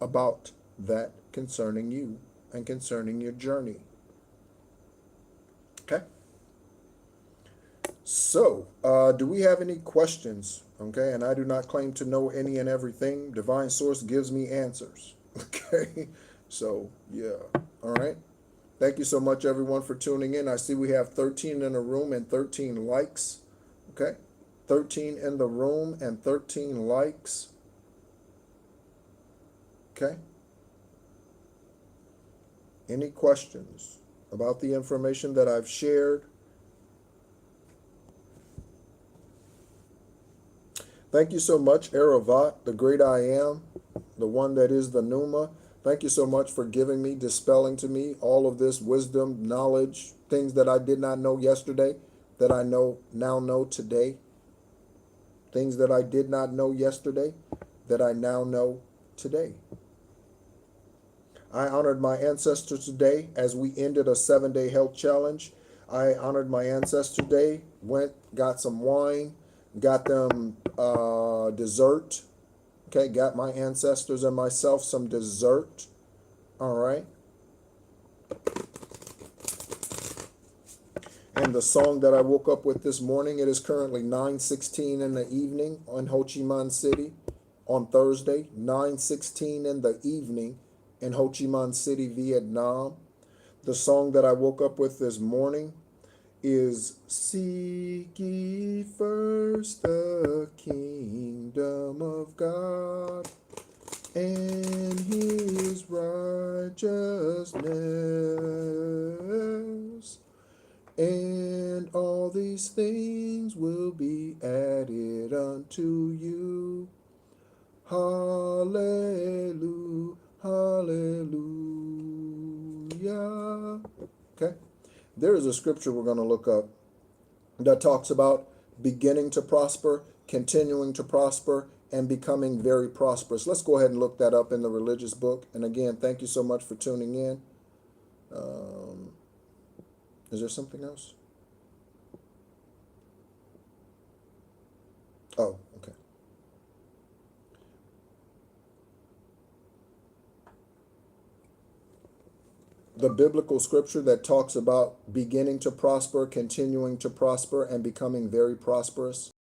about that concerning you and concerning your journey. Okay? So, do we have any questions? Okay, and I do not claim to know any and everything. Divine Source gives me answers. Okay, so yeah, all right. Thank you so much, everyone, for tuning in. I see we have 13 in the room and 13 likes. Okay, 13 in the room and 13 likes. Okay. Any questions about the information that I've shared? Thank you so much, Aravat, the great I am, the one that is the Pneuma. Thank you so much for giving me, dispelling to me all of this wisdom, knowledge, things that I did not know yesterday, that I now know today. Things that I did not know yesterday, that I now know today. I honored my ancestors today as we ended a 7-day health challenge. I honored my ancestors today, got some wine, got them dessert. Okay, got my ancestors and myself some dessert. All right. And the song that I woke up with this morning, it is currently 9:16 in the evening in Ho Chi Minh City on Thursday, 9:16 in the evening in Ho Chi Minh City, Vietnam. The song that I woke up with this morning is Seek Ye First the Kingdom of God and His righteousness, and all these things will be added unto you. Hallelujah, hallelujah. Okay. There is a scripture we're going to look up that talks about beginning to prosper, continuing to prosper, and becoming very prosperous. Let's go ahead and look that up in the religious book. And again, thank you so much for tuning in. Is there something else? Oh, okay. The biblical scripture that talks about beginning to prosper, continuing to prosper, and becoming very prosperous.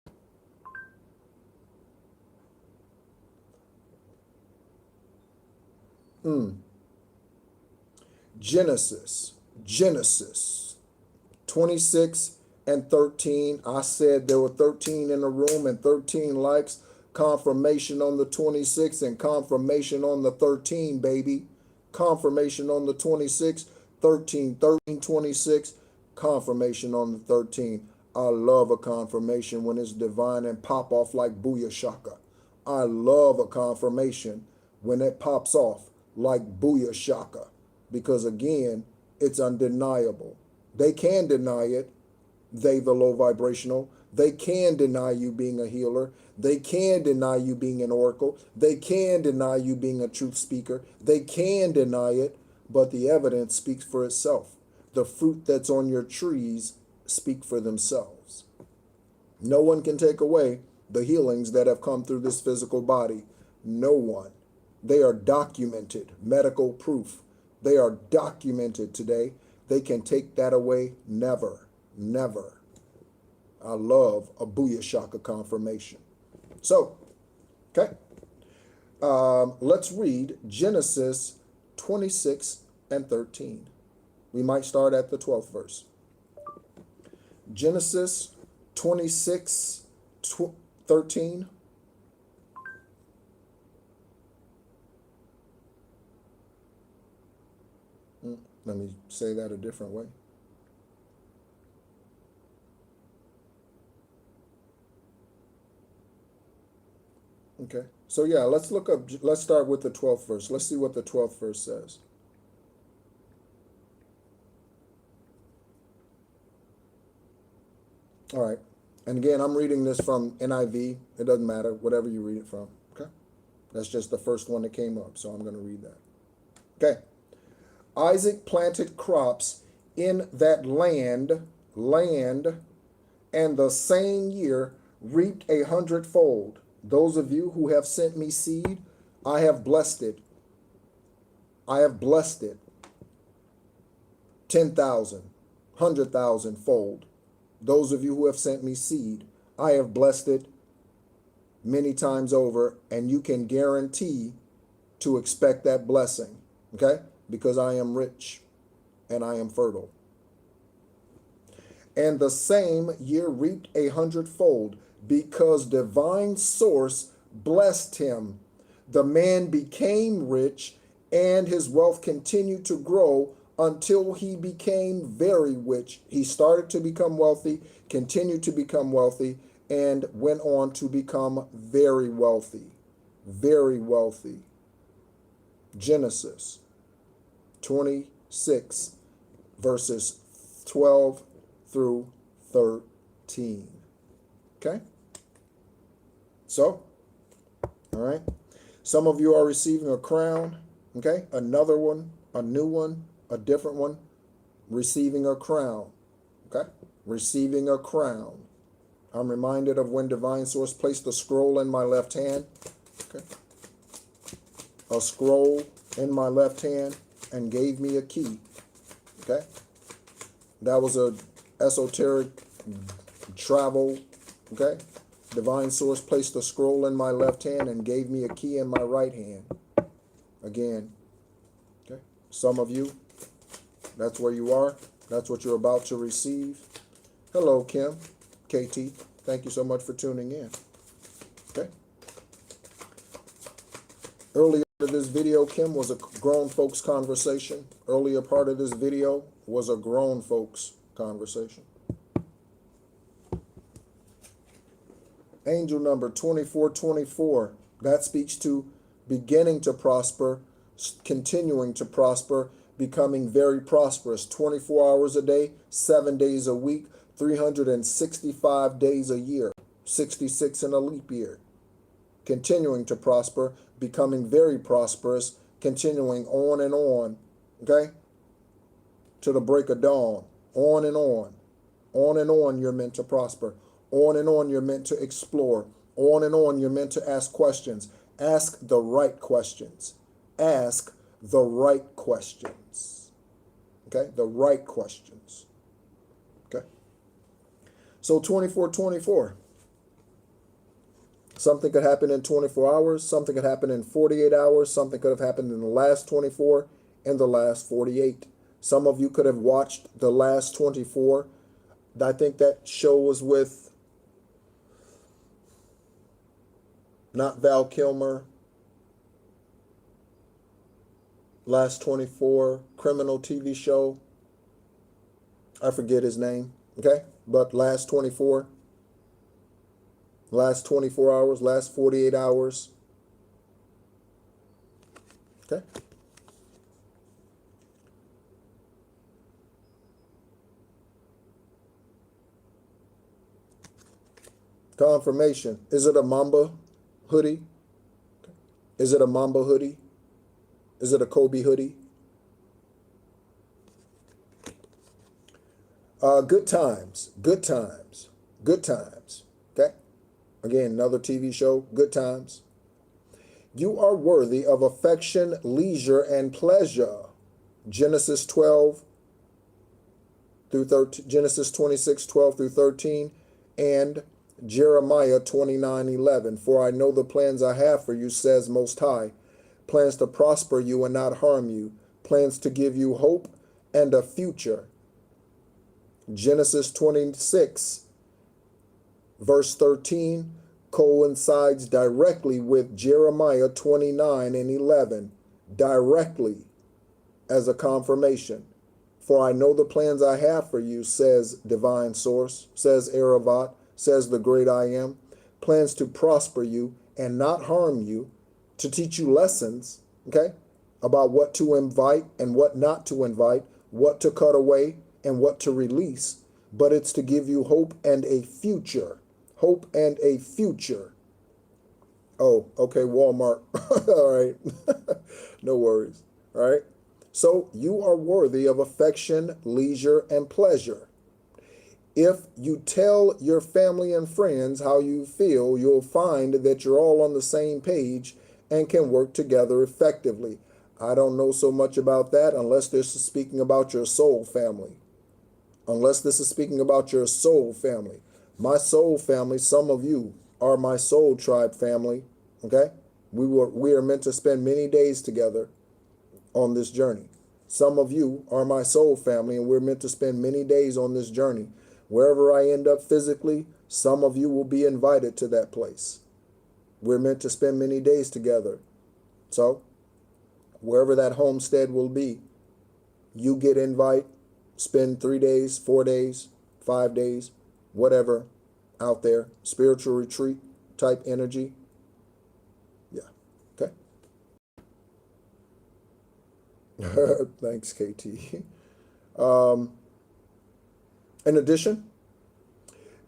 Genesis 26 and 13. I said there were 13 in the room and 13 likes. Confirmation on the 26 and confirmation on the 13, baby. Confirmation on the 26, 13, 13, 26. Confirmation on the 13. I love a confirmation when it's divine and pop off like booyah shaka. I love a confirmation when it pops off like booyah shaka, because again, it's undeniable. They can deny it, they the low vibrational. They can deny you being a healer. They can deny you being an oracle. They can deny you being a truth speaker. They can deny it, but the evidence speaks for itself. The fruit that's on your trees speak for themselves. No one can take away the healings that have come through this physical body. No one. They are documented, medical proof. They are documented today. They can take that away. Never, never. I love a booyah shaka confirmation. So, okay. Let's read Genesis 26 and 13. We might start at the 12th verse. Genesis 26, 13. Let me say that a different way. Okay, so yeah, let's look up, let's start with the 12th verse. Let's see what the 12th verse says. All right, and again, I'm reading this from NIV. It doesn't matter, whatever you read it from, okay? That's just the first one that came up, so I'm going to read that. Okay. Isaac planted crops in that land, and the same year reaped 100-fold. Those of you who have sent me seed, I have blessed it. I have blessed it. 10,000, 100,000 fold. Those of you who have sent me seed, I have blessed it many times over, and you can guarantee to expect that blessing, okay? Because I am rich and I am fertile. And the same year reaped 100-fold, because divine source blessed him. The man became rich, and his wealth continued to grow until he became very rich. He started to become wealthy, continued to become wealthy, and went on to become very wealthy. Very wealthy. Genesis 26, verses 12 through 13. Okay? So, all right. Some of you are receiving a crown, okay? Another one, a new one, a different one, receiving a crown, okay? Receiving a crown. I'm reminded of when Divine Source placed a scroll in my left hand, okay? A scroll in my left hand and gave me a key, okay? That was a esoteric travel, okay? Divine Source placed a scroll in my left hand and gave me a key in my right hand. Again, okay? Some of you, that's where you are. That's what you're about to receive. Hello, Kim, KT. Thank you so much for tuning in. Okay? Earlier part of this video, Kim, was a grown folks conversation. Earlier part of this video was a grown folks conversation. Angel number 2424, that speaks to beginning to prosper, continuing to prosper, becoming very prosperous. 24 hours a day, 7 days a week, 365 days a year, 66 in a leap year. continuing to prosper, becoming very prosperous, continuing on and on, okay, to the break of dawn, on and on. On and on, you're meant to prosper. On and on, you're meant to explore. On and on, you're meant to ask questions. Ask the right questions. Ask the right questions. Okay? The right questions. Okay? So 24/24. Something could happen in 24 hours. Something could happen in 48 hours. Something could have happened in the last 24 and the last 48. Some of you could have watched the last 24. I think that show was with not Val Kilmer. Last 24 criminal TV show. I forget his name. Okay? But last 24. Last 24 hours. Last 48 hours. Okay? Confirmation. Is it a Mamba hoodie? Is it a Mamba hoodie? Is it a Kobe hoodie? Good times. Good times. Good times. Okay? Again, another TV show. Good times. You are worthy of affection, leisure, and pleasure. Genesis 12 through 13, Genesis 26:12 through 13, and Jeremiah 29:11. For I know the plans I have for you, says Most High, plans to prosper you and not harm you, plans to give you hope and a future. Genesis 26, verse 13, coincides directly with Jeremiah 29:11, directly as a confirmation. For I know the plans I have for you, says Divine Source, says Eravat, says the great I am, plans to prosper you and not harm you, to teach you lessons, okay, about what to invite and what not to invite, what to cut away and what to release, but it's to give you hope and a future. Hope and a future. Oh, okay, Walmart. All right. No worries. All right. So you are worthy of affection, leisure, and pleasure. If you tell your family and friends how you feel, you'll find that you're all on the same page and can work together effectively. I don't know so much about that unless this is speaking about your soul family. Unless this is speaking about your soul family. My soul family, some of you are my soul tribe family, okay? We are meant to spend many days together on this journey. Some of you are my soul family, and we're meant to spend many days on this journey. Wherever I end up physically, some of you will be invited to that place. We're meant to spend many days together. So, wherever that homestead will be, you get invite, spend 3 days, 4 days, 5 days, whatever, out there. Spiritual retreat type energy. Yeah, okay. Thanks, KT. In addition,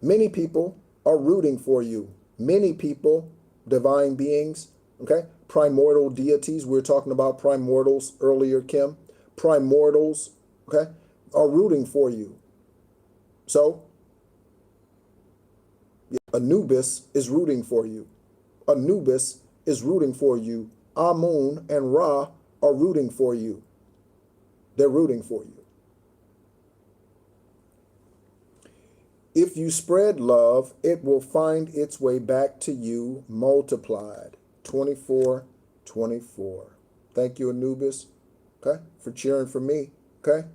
many people are rooting for you. Many people, divine beings, okay? Primordial deities. We were talking about primordials earlier, Kim. Primordials, okay, are rooting for you. So, Anubis is rooting for you. Anubis is rooting for you. Amun and Ra are rooting for you. They're rooting for you. If you spread love, it will find its way back to you multiplied. 24/24. Thank you, Anubis, okay, for cheering for me, okay?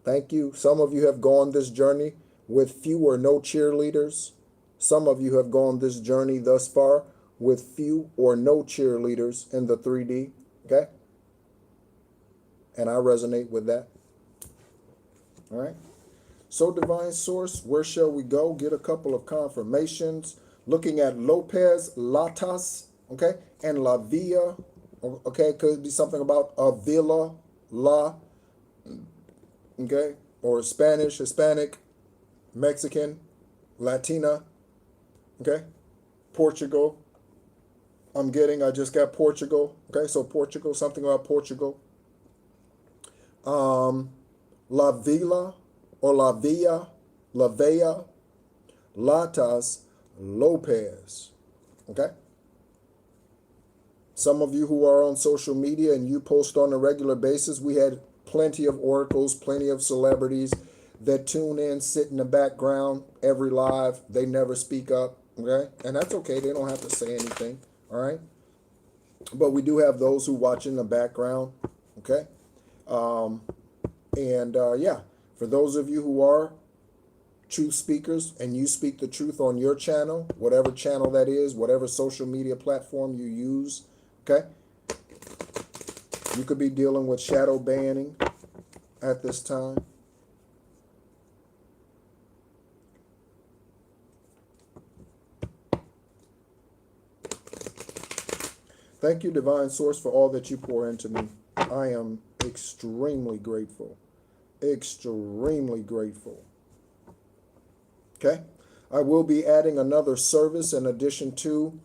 Thank you. Some of you have gone this journey with few or no cheerleaders. Some of you have gone this journey thus far with few or no cheerleaders in the 3D, okay? And I resonate with that. All right. So, Divine Source, where shall we go? Get a couple of confirmations. Looking at Lopez, Latas, okay, and La Villa, okay, could be something about a villa, la, okay, or Spanish, Hispanic, Mexican, Latina, okay, Portugal, I just got Portugal. Okay, so Portugal, something about Portugal. La Villa or La Villa, La Vella, Latas, Lopez. Okay? Some of you who are on social media and you post on a regular basis, we had plenty of oracles, plenty of celebrities that tune in, sit in the background every live. They never speak up. Okay? And that's okay. They don't have to say anything. All right? But we do have those who watch in the background. Okay? Yeah, for those of you who are truth speakers and you speak the truth on your channel, whatever channel that is, whatever social media platform you use, okay, you could be dealing with shadow banning at this time. Thank you, Divine Source, for all that you pour into me. I am extremely grateful. Extremely grateful. Okay? I will be adding another service in addition to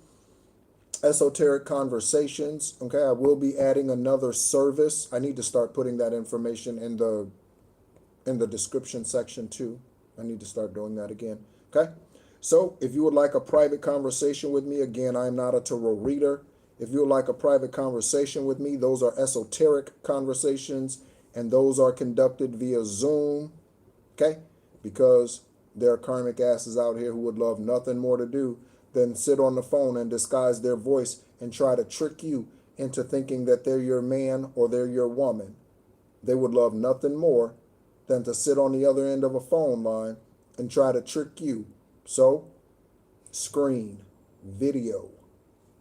Esoteric Conversations. Okay? I will be adding another service. I need to start putting that information in the description section too. I need to start doing that again. Okay? So, if you would like a private conversation with me, again, I'm not a tarot reader. If you would like a private conversation with me, those are esoteric conversations, and those are conducted via Zoom, okay? Because there are karmic asses out here who would love nothing more to do than sit on the phone and disguise their voice and try to trick you into thinking that they're your man or they're your woman. They would love nothing more than to sit on the other end of a phone line and try to trick you. So, screen, video,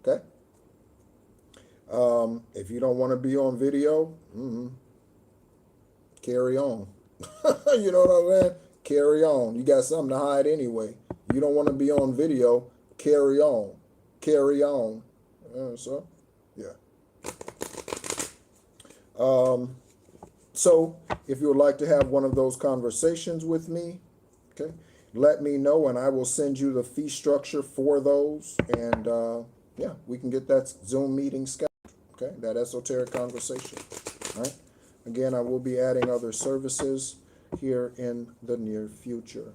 okay? If you don't want to be on video, carry on. You know what I'm saying? Carry on. You got something to hide anyway. You don't want to be on video, carry on. Carry on. So, yeah. So, if you would like to have one of those conversations with me, okay, let me know and I will send you the fee structure for those. And yeah, we can get that Zoom meeting scheduled. Okay, that esoteric conversation. All right. Again, I will be adding other services here in the near future.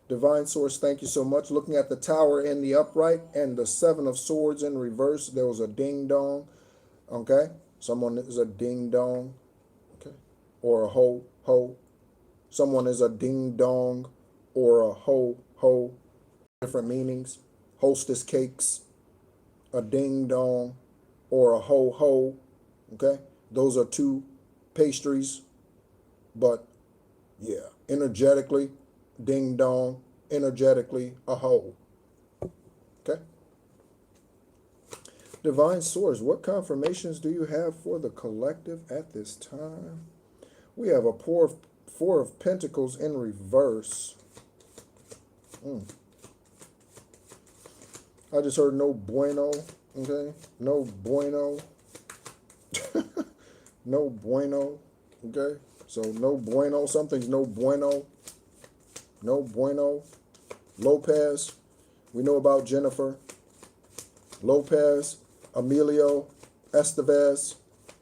Divine Source, thank you so much. Looking at the Tower in the upright and the Seven of Swords in reverse, there was a ding dong. Okay, someone is a ding dong. Okay, or a ho ho. Someone is a ding dong or a ho ho. Different meanings. Hostess cakes, a ding dong, or a ho ho. Okay, those are two pastries, but yeah, energetically, ding dong, energetically, a ho. Okay. Divine Source, what confirmations do you have for the collective at this time? We have a four of Pentacles in reverse. I just heard no bueno. Okay, no bueno. No bueno. Okay, so no bueno. Something's no bueno. No bueno. Lopez. We know about Jennifer Lopez, Emilio Estevez.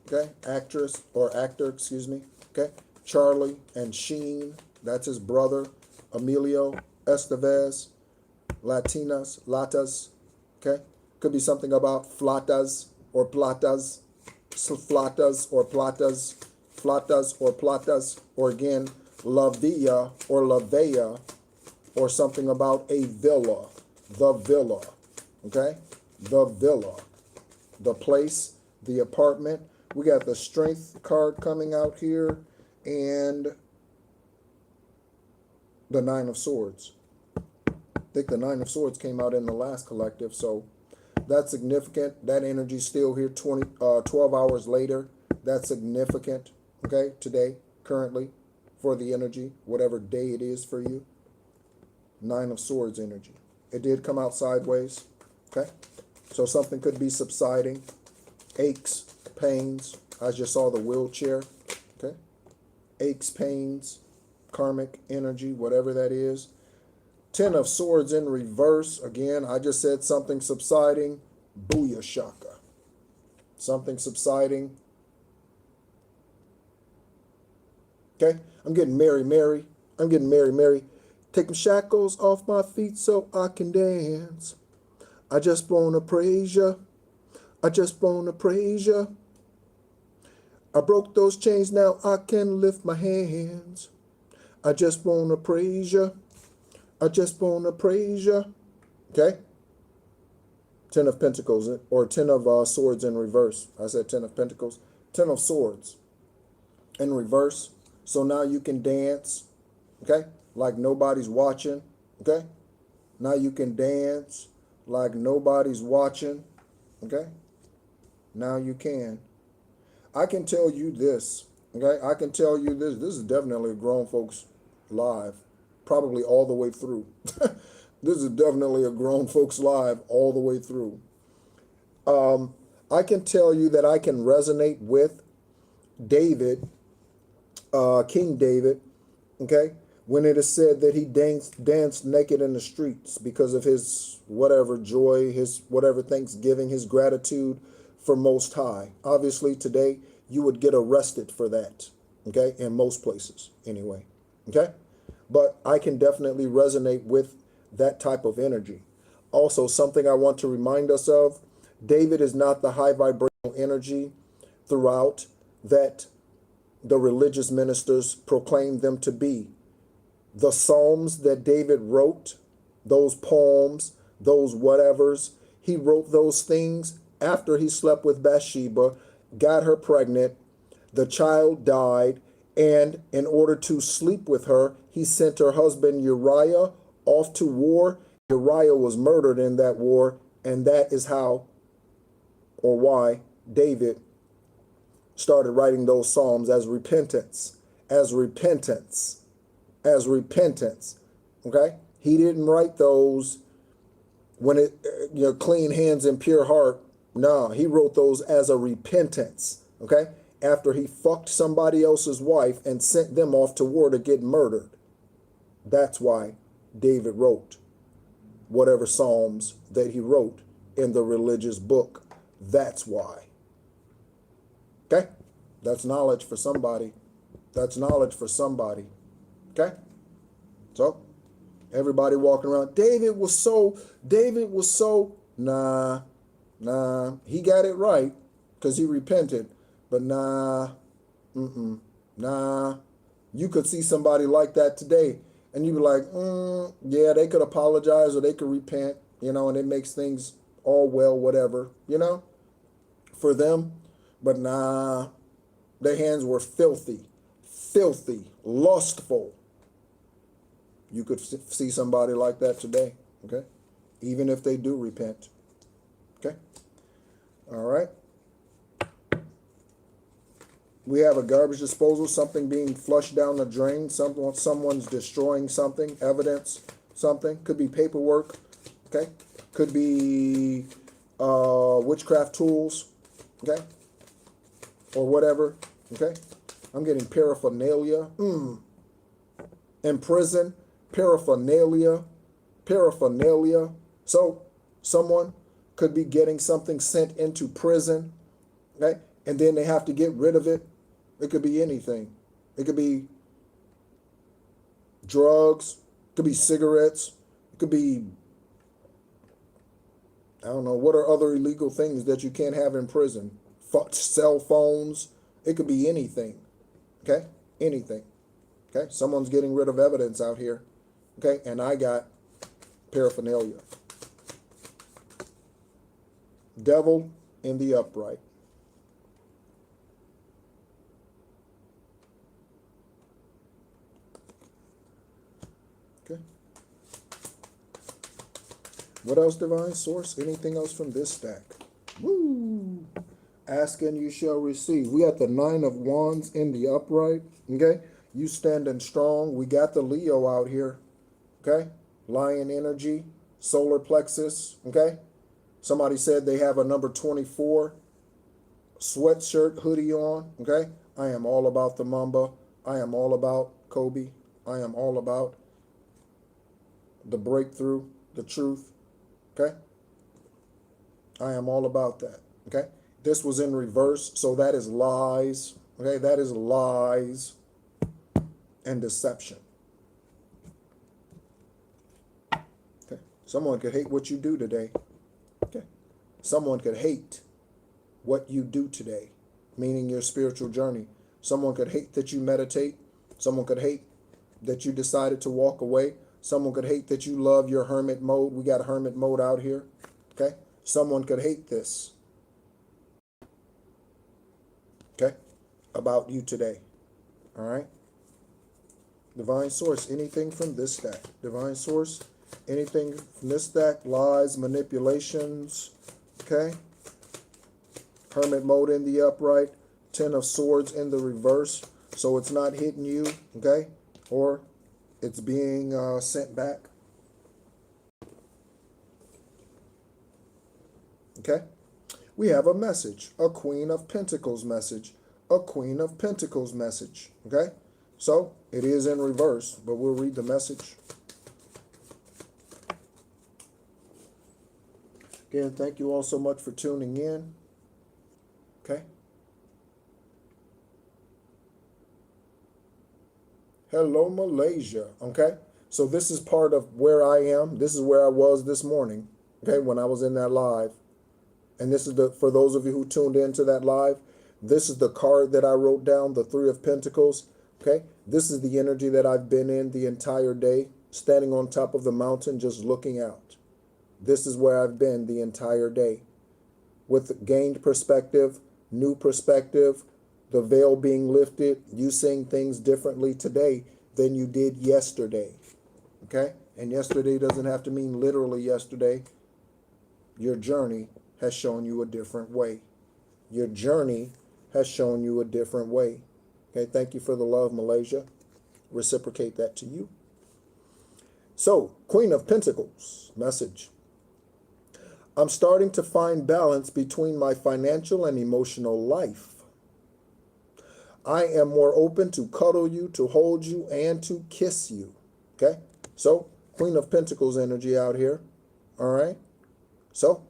Okay, actress or actor, excuse me. Okay, Charlie and Sheen. That's his brother, Emilio Estevez. Latinas, latas. Okay. Could be something about flatas or platas, flatas or platas, flatas or platas, or again, la villa or la vella, or something about a villa, the villa, okay? The villa, the place, the apartment. We got the Strength card coming out here and the Nine of Swords. I think the Nine of Swords came out in the last collective, so that's significant. That energy's still here 12 hours later. That's significant, okay, today, currently, for the energy, whatever day it is for you. Nine of Swords energy. It did come out sideways, okay? So something could be subsiding. Aches, pains. I just saw the wheelchair, okay? Aches, pains, karmic energy, whatever that is. Ten of Swords in reverse. Again, I just said something subsiding. Booyah shaka. Something subsiding. Okay, I'm getting Mary, Mary. I'm getting Mary, Mary. Take the shackles off my feet so I can dance. I just wanna praise ya. I just wanna praise ya. I broke those chains, now I can lift my hands. I just wanna praise ya. I just wanna praise ya. Okay? 10 of Pentacles, or 10 of swords in reverse. I said 10 of Pentacles. 10 of swords in reverse. So now you can dance, okay? Like nobody's watching, okay? Now you can dance like nobody's watching, okay? Now you can. I can tell you this, okay? I can tell you this. This is definitely a grown folks live, probably all the way through. This is definitely a grown folks live all the way through. I can tell you that I can resonate with David, King David, okay? When it is said that he danced naked in the streets because of his whatever joy, his whatever thanksgiving, his gratitude for Most High. Obviously, today you would get arrested for that, okay? In most places, anyway, okay? But I can definitely resonate with that type of energy. Also, something I want to remind us of, David is not the high vibrational energy throughout that the religious ministers proclaim them to be. The Psalms that David wrote, those poems, those whatevers, he wrote those things after he slept with Bathsheba, got her pregnant, the child died, and in order to sleep with her, he sent her husband Uriah off to war. Uriah was murdered in that war, and that is how or why David started writing those psalms as repentance, as repentance, as repentance. Okay? He didn't write those when it, clean hands and pure heart. No, he wrote those as a repentance. Okay? After he fucked somebody else's wife and sent them off to war to get murdered. That's why David wrote whatever psalms that he wrote in the religious book. That's why. Okay? That's knowledge for somebody. That's knowledge for somebody. Okay? So, everybody walking around, David was so, nah, he got it right because he repented. But nah, nah. You could see somebody like that today and you'd be like, yeah, they could apologize or they could repent, and it makes things all well, whatever, for them. But nah, their hands were filthy, lustful. You could see somebody like that today, okay? Even if they do repent, okay? All right. We have a garbage disposal, something being flushed down the drain, someone's destroying something, evidence, something. Could be paperwork, okay? Could be witchcraft tools, okay? Or whatever, okay? I'm getting paraphernalia. In prison, paraphernalia. So someone could be getting something sent into prison, okay? And then they have to get rid of it. It could be anything. It could be drugs. It could be cigarettes. It could be, I don't know, what are other illegal things that you can't have in prison? Cell phones. It could be anything. Okay? Anything. Okay? Someone's getting rid of evidence out here. Okay? And I got paraphernalia. Devil in the upright. Okay. What else, Divine Source? Anything else from this stack? Woo! Ask and you shall receive. We got the 9 of Wands in the upright. Okay? You standing strong. We got the Leo out here. Okay? Lion energy. Solar plexus. Okay? Somebody said they have a number 24 sweatshirt, hoodie on. Okay? I am all about the Mamba. I am all about Kobe. I am all about the breakthrough, the truth. Okay? I am all about that. Okay. This was in reverse. So that is lies. Okay. That is lies and deception. Okay. Someone could hate what you do today. Okay. Someone could hate what you do today, meaning your spiritual journey. Someone could hate that you meditate. Someone could hate that you decided to walk away. Someone could hate that you love your hermit mode. We got hermit mode out here. Okay. Someone could hate this. Okay. About you today. All right. Divine source, anything from this stack. Divine source, anything from this stack. Lies, manipulations. Okay. Hermit mode in the upright. 10 of swords in the reverse. So it's not hitting you. Okay. Or it's being sent back. Okay. We have a message. A Queen of Pentacles message. A Queen of Pentacles message. Okay. So it is in reverse, but we'll read the message. Again, thank you all so much for tuning in. Okay. Hello, Malaysia. Okay. So this is part of where I am. This is where I was this morning. Okay. When I was in that live. And this is for those of you who tuned into that live, this is the card that I wrote down, the Three of Pentacles. Okay. This is the energy that I've been in the entire day, standing on top of the mountain, just looking out. This is where I've been the entire day with gained perspective, new perspective, the veil being lifted, you seeing things differently today than you did yesterday. Okay. And yesterday doesn't have to mean literally yesterday. Your journey has shown you a different way. Your journey has shown you a different way. Okay, thank you for the love, Malaysia. Reciprocate that to you. So, Queen of Pentacles, message. I'm starting to find balance between my financial and emotional life. I am more open to cuddle you, to hold you, and to kiss you. Okay, so Queen of Pentacles energy out here. All right, so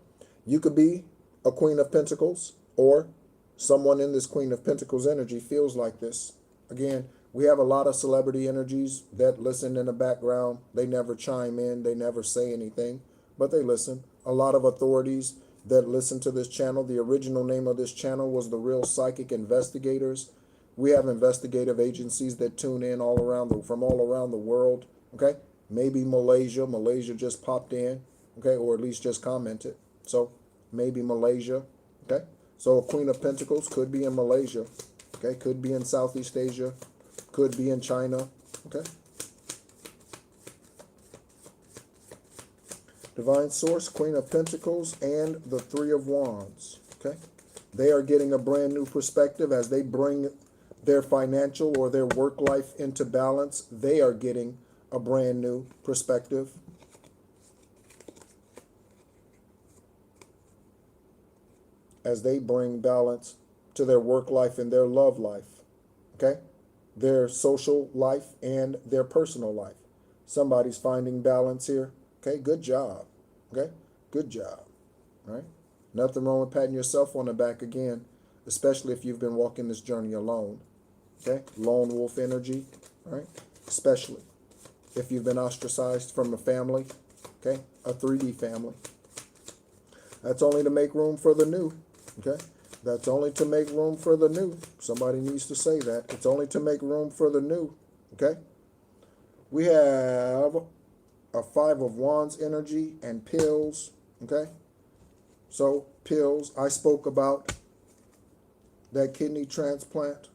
you could be a Queen of Pentacles, or someone in this Queen of Pentacles energy feels like this. Again, we have a lot of celebrity energies that listen in the background. They never chime in. They never say anything, but they listen. A lot of authorities that listen to this channel. The original name of this channel was The Real Psychic Investigators. We have investigative agencies that tune in from all around the world. Okay, maybe Malaysia. Malaysia just popped in. Okay, or at least just commented. So maybe Malaysia. Okay. So a Queen of Pentacles could be in Malaysia. Okay. Could be in Southeast Asia. Could be in China. Okay. Divine source, Queen of Pentacles, and the Three of Wands. Okay. They are getting a brand new perspective as they bring their financial or their work life into balance. They are getting a brand new perspective. As they bring balance to their work life and their love life. Okay? Their social life and their personal life. Somebody's finding balance here. Okay? Good job. Okay? Good job. All right? Nothing wrong with patting yourself on the back again, especially if you've been walking this journey alone. Okay? Lone wolf energy. All right? Especially if you've been ostracized from a family. Okay? A 3D family. That's only to make room for the new. Okay, that's only to make room for the new. Somebody needs to say that. It's only to make room for the new. Okay, we have a Five of Wands energy and pills. Okay, so pills. I spoke about that kidney transplant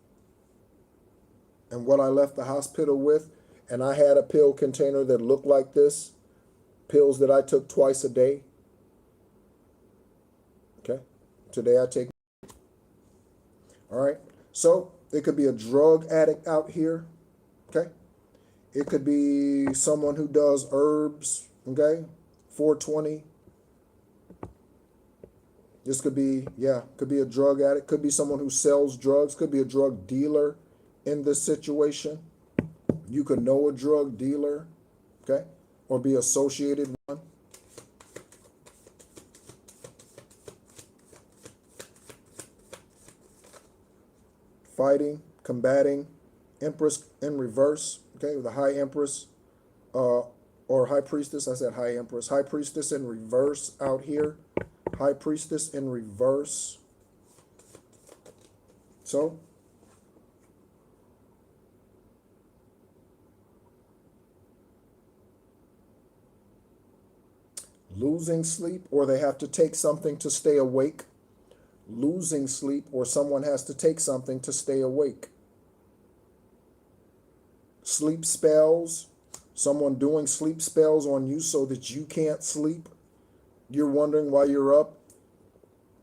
and what I left the hospital with, and I had a pill container that looked like this. Pills that I took twice a day. Okay. Today I take. All right. So it could be a drug addict out here. Okay. It could be someone who does herbs. Okay. 420. This could be, could be a drug addict. Could be someone who sells drugs. Could be a drug dealer in this situation. You could know a drug dealer. Okay. Or be associated with one. fighting, combating. Empress in reverse, okay, the High Empress, or High Priestess. I said High Empress. High Priestess in reverse out here. High Priestess in reverse. So, losing sleep, or they have to take something to stay awake. Losing sleep, or someone has to take something to stay awake. Sleep spells, someone doing sleep spells on you so that you can't sleep. You're wondering why you're up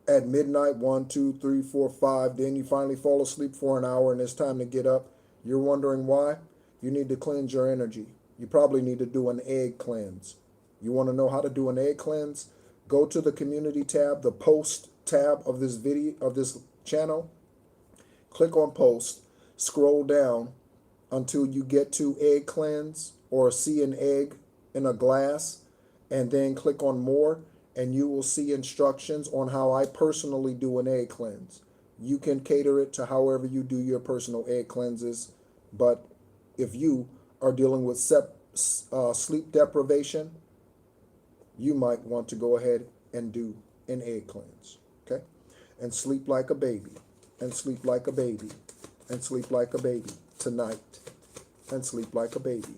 at midnight, 1, 2, 3, 4, 5. Then you finally fall asleep for an hour and it's time to get up. You're wondering why? You need to cleanse your energy. You probably need to do an egg cleanse. You want to know how to do an egg cleanse? Go to the community tab, the post tab of this video, of this channel. Click on post, scroll down until you get to egg cleanse or see an egg in a glass, and then click on more, and you will see instructions on how I personally do an egg cleanse. You can cater it to however you do your personal egg cleanses, but if you are dealing with sleep deprivation, you might want to go ahead and do an egg cleanse, okay? And sleep like a baby, and sleep like a baby, and sleep like a baby tonight, and sleep like a baby.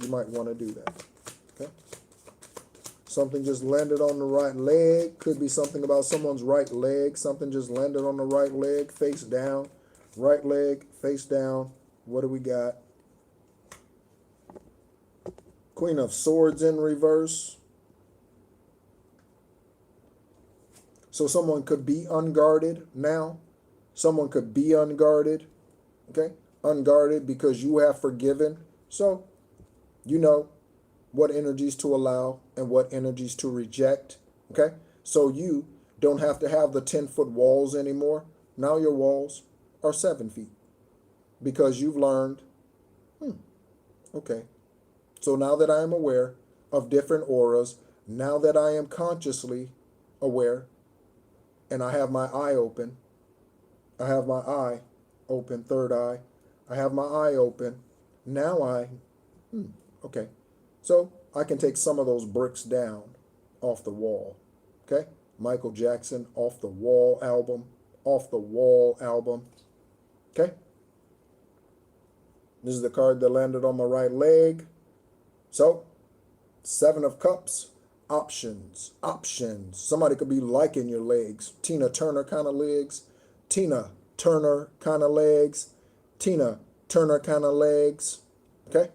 You might want to do that, okay? Something just landed on the right leg. Could be something about someone's right leg. Something just landed on the right leg, face down. Right leg, face down. What do we got? Queen of Swords in reverse. So someone could be unguarded now. Someone could be unguarded, okay? Unguarded because you have forgiven. So, you know what energies to allow and what energies to reject, okay? So you don't have to have the 10-foot walls anymore. Now your walls are 7 feet because you've learned, okay. So now that I am aware of different auras, now that I am consciously aware and I have my eye open, I have my eye open, third eye, I have my eye open, now okay. So I can take some of those bricks down off the wall, okay? Michael Jackson, Off the Wall album, okay? This is the card that landed on my right leg. So, 7 of Cups, options. Somebody could be liking your legs. Tina Turner kind of legs. Tina Turner kind of legs. Tina Turner kind of legs, okay?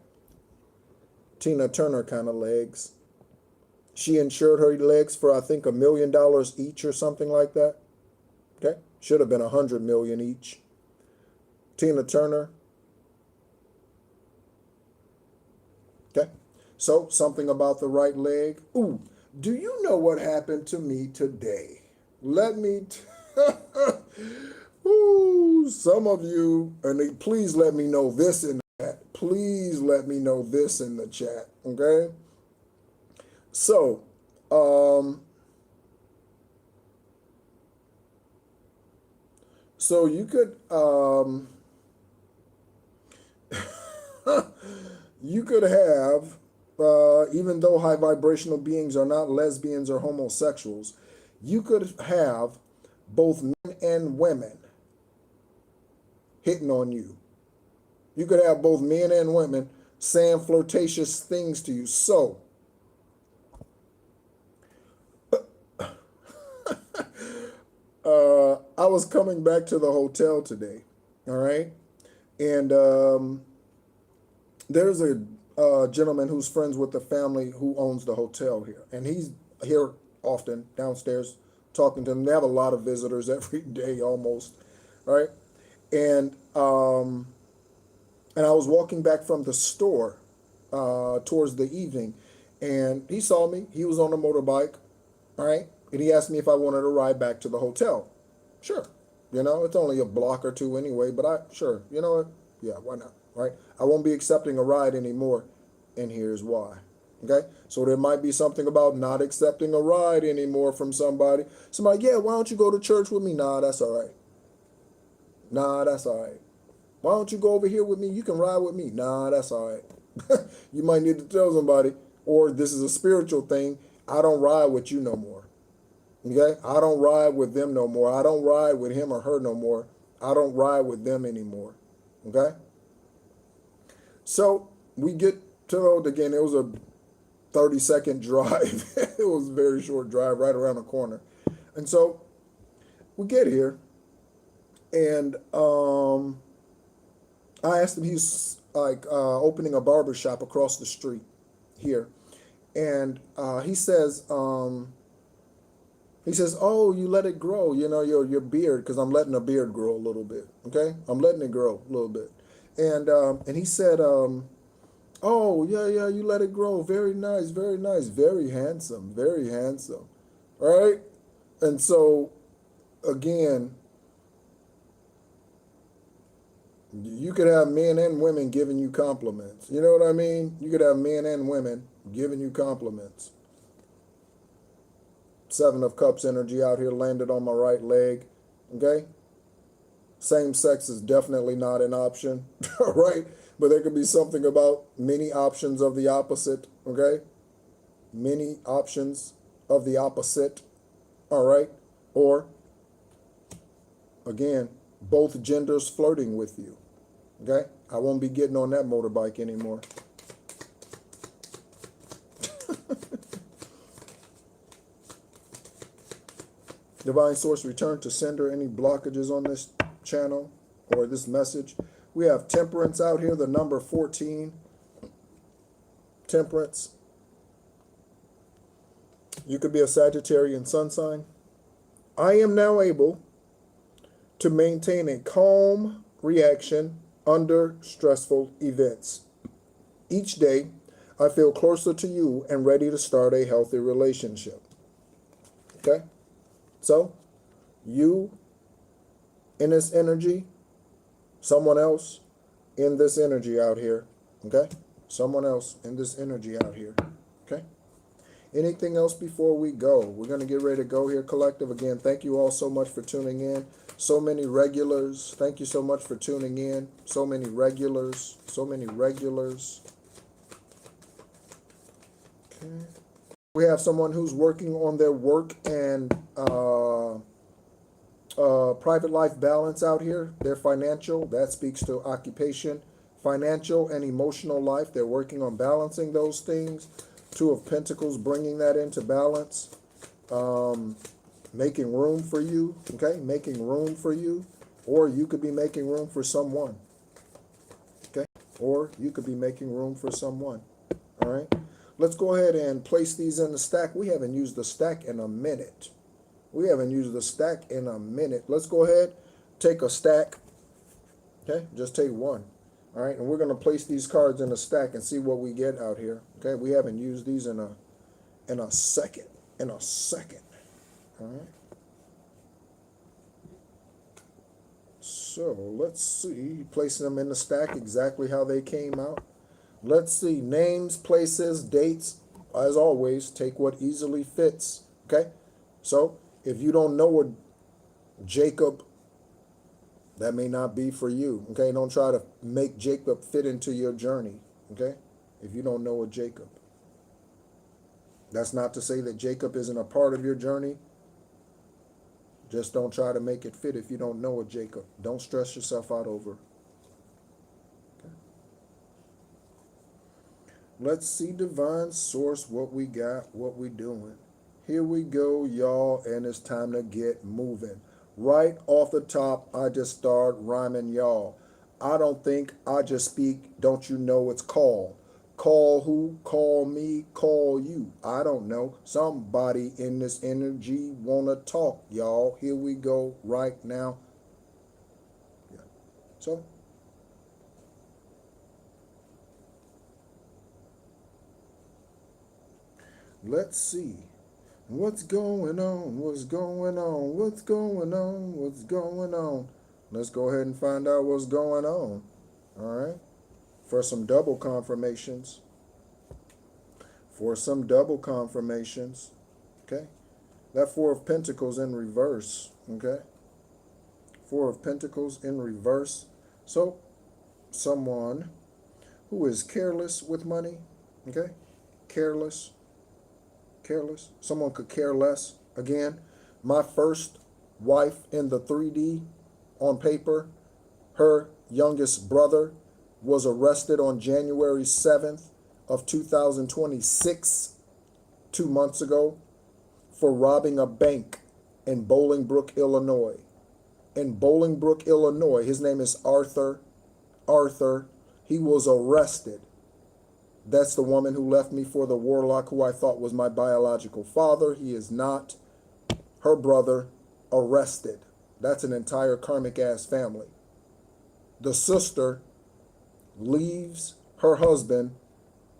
Tina Turner kind of legs. She insured her legs for, I think, $1 million each or something like that. Okay? Should have been $100 million each. Tina Turner. Okay? So, something about the right leg. Ooh, do you know what happened to me today? Let me... Ooh, some of you, and please let me know this in the chat. Please let me know this in the chat, okay? So, you could, you could have, even though high vibrational beings are not lesbians or homosexuals, you could have both men and women hitting on you. You could have both men and women saying flirtatious things to you. So, I was coming back to the hotel today, all right? And there's a gentleman who's friends with the family who owns the hotel here. And he's here often downstairs talking to them. They have a lot of visitors every day almost, right? And I was walking back from the store towards the evening, and he saw me. He was on a motorbike, all right? And he asked me if I wanted to ride back to the hotel. Sure. You know, it's only a block or two anyway, but sure. You know what? Yeah, why not, right? I won't be accepting a ride anymore, and here's why. Okay? So there might be something about not accepting a ride anymore from somebody. Somebody, yeah, why don't you go to church with me? Nah, that's all right. Nah, that's all right. Why don't you go over here with me? You can ride with me. Nah, that's all right. You might need to tell somebody, or this is a spiritual thing. I don't ride with you no more. Okay? I don't ride with them no more. I don't ride with him or her no more. I don't ride with them anymore. Okay? So we get to the road again. It was a 30-second drive. It was a very short drive right around the corner. And so we get here, and I asked him, he's like opening a barber shop across the street here. And he says, oh, you let it grow, you know, your beard, because I'm letting a beard grow a little bit. Okay? I'm letting it grow a little bit. And he said, oh, yeah, you let it grow. Very nice, very handsome, very handsome. Right? And so, again, you could have men and women giving you compliments. You know what I mean? You could have men and women giving you compliments. Seven of Cups energy out here landed on my right leg. Okay? Same sex is definitely not an option. Right? But there could be something about many options of the opposite. Okay? Many options of the opposite. All right? Or, again, both genders flirting with you. Okay? I won't be getting on that motorbike anymore. Divine Source, return to sender any blockages on this channel or this message. We have Temperance out here, the number 14. Temperance. You could be a Sagittarian sun sign. I am now able to maintain a calm reaction under stressful events. Each day, I feel closer to you and ready to start a healthy relationship. Okay? So, you in this energy, someone else in this energy out here. Okay? Someone else in this energy out here. Okay? Anything else before we go? We're going to get ready to go here, collective. Again, thank you all so much for tuning in. So many regulars. Thank you so much for tuning in. So many regulars. So many regulars. Okay. We have someone who's working on their work and private life balance out here. Their financial, that speaks to occupation, financial and emotional life. They're working on balancing those things. Two of Pentacles, bringing that into balance. Making room for you, okay? Making room for you. Or you could be making room for someone, okay? Or you could be making room for someone, all right? Let's go ahead and place these in the stack. We haven't used the stack in a minute. We haven't used the stack in a minute. Let's go ahead, take a stack, okay? Just take one, all right? And we're going to place these cards in a stack and see what we get out here, okay? We haven't used these in a second, all right? So let's see, placing them in the stack exactly how they came out. Let's see, names, places, dates. As always, take what easily fits, okay? So if you don't know what Jacob, that may not be for you, okay? Don't try to make Jacob fit into your journey, okay? If you don't know a Jacob. That's not to say that Jacob isn't a part of your journey. Just don't try to make it fit if you don't know a Jacob. Don't stress yourself out over. Okay. Let's see, Divine Source, what we got, what we doing. Here we go, y'all, and it's time to get moving. Right off the top, I just start rhyming y'all. I don't think, I just speak. Don't you know it's call? Call who? Call me, call you. I don't know. Somebody in this energy wanna talk, y'all. Here we go right now. Yeah. So let's see. What's going on? What's going on? What's going on? What's going on? Let's go ahead and find out what's going on. All right. For some double confirmations. For some double confirmations. Okay. That Four of Pentacles in reverse. Okay. Four of Pentacles in reverse. So someone who is careless with money. Okay? Careless. Careless. Someone could care less. Again, my first wife in the 3D on paper, her youngest brother was arrested on January 7th of 2026, 2 months ago, for robbing a bank in Bolingbrook, Illinois. In Bolingbrook, Illinois, his name is Arthur. Arthur, he was arrested. That's the woman who left me for the warlock who I thought was my biological father. He is not. Her brother, arrested. That's an entire karmic ass family. The sister leaves her husband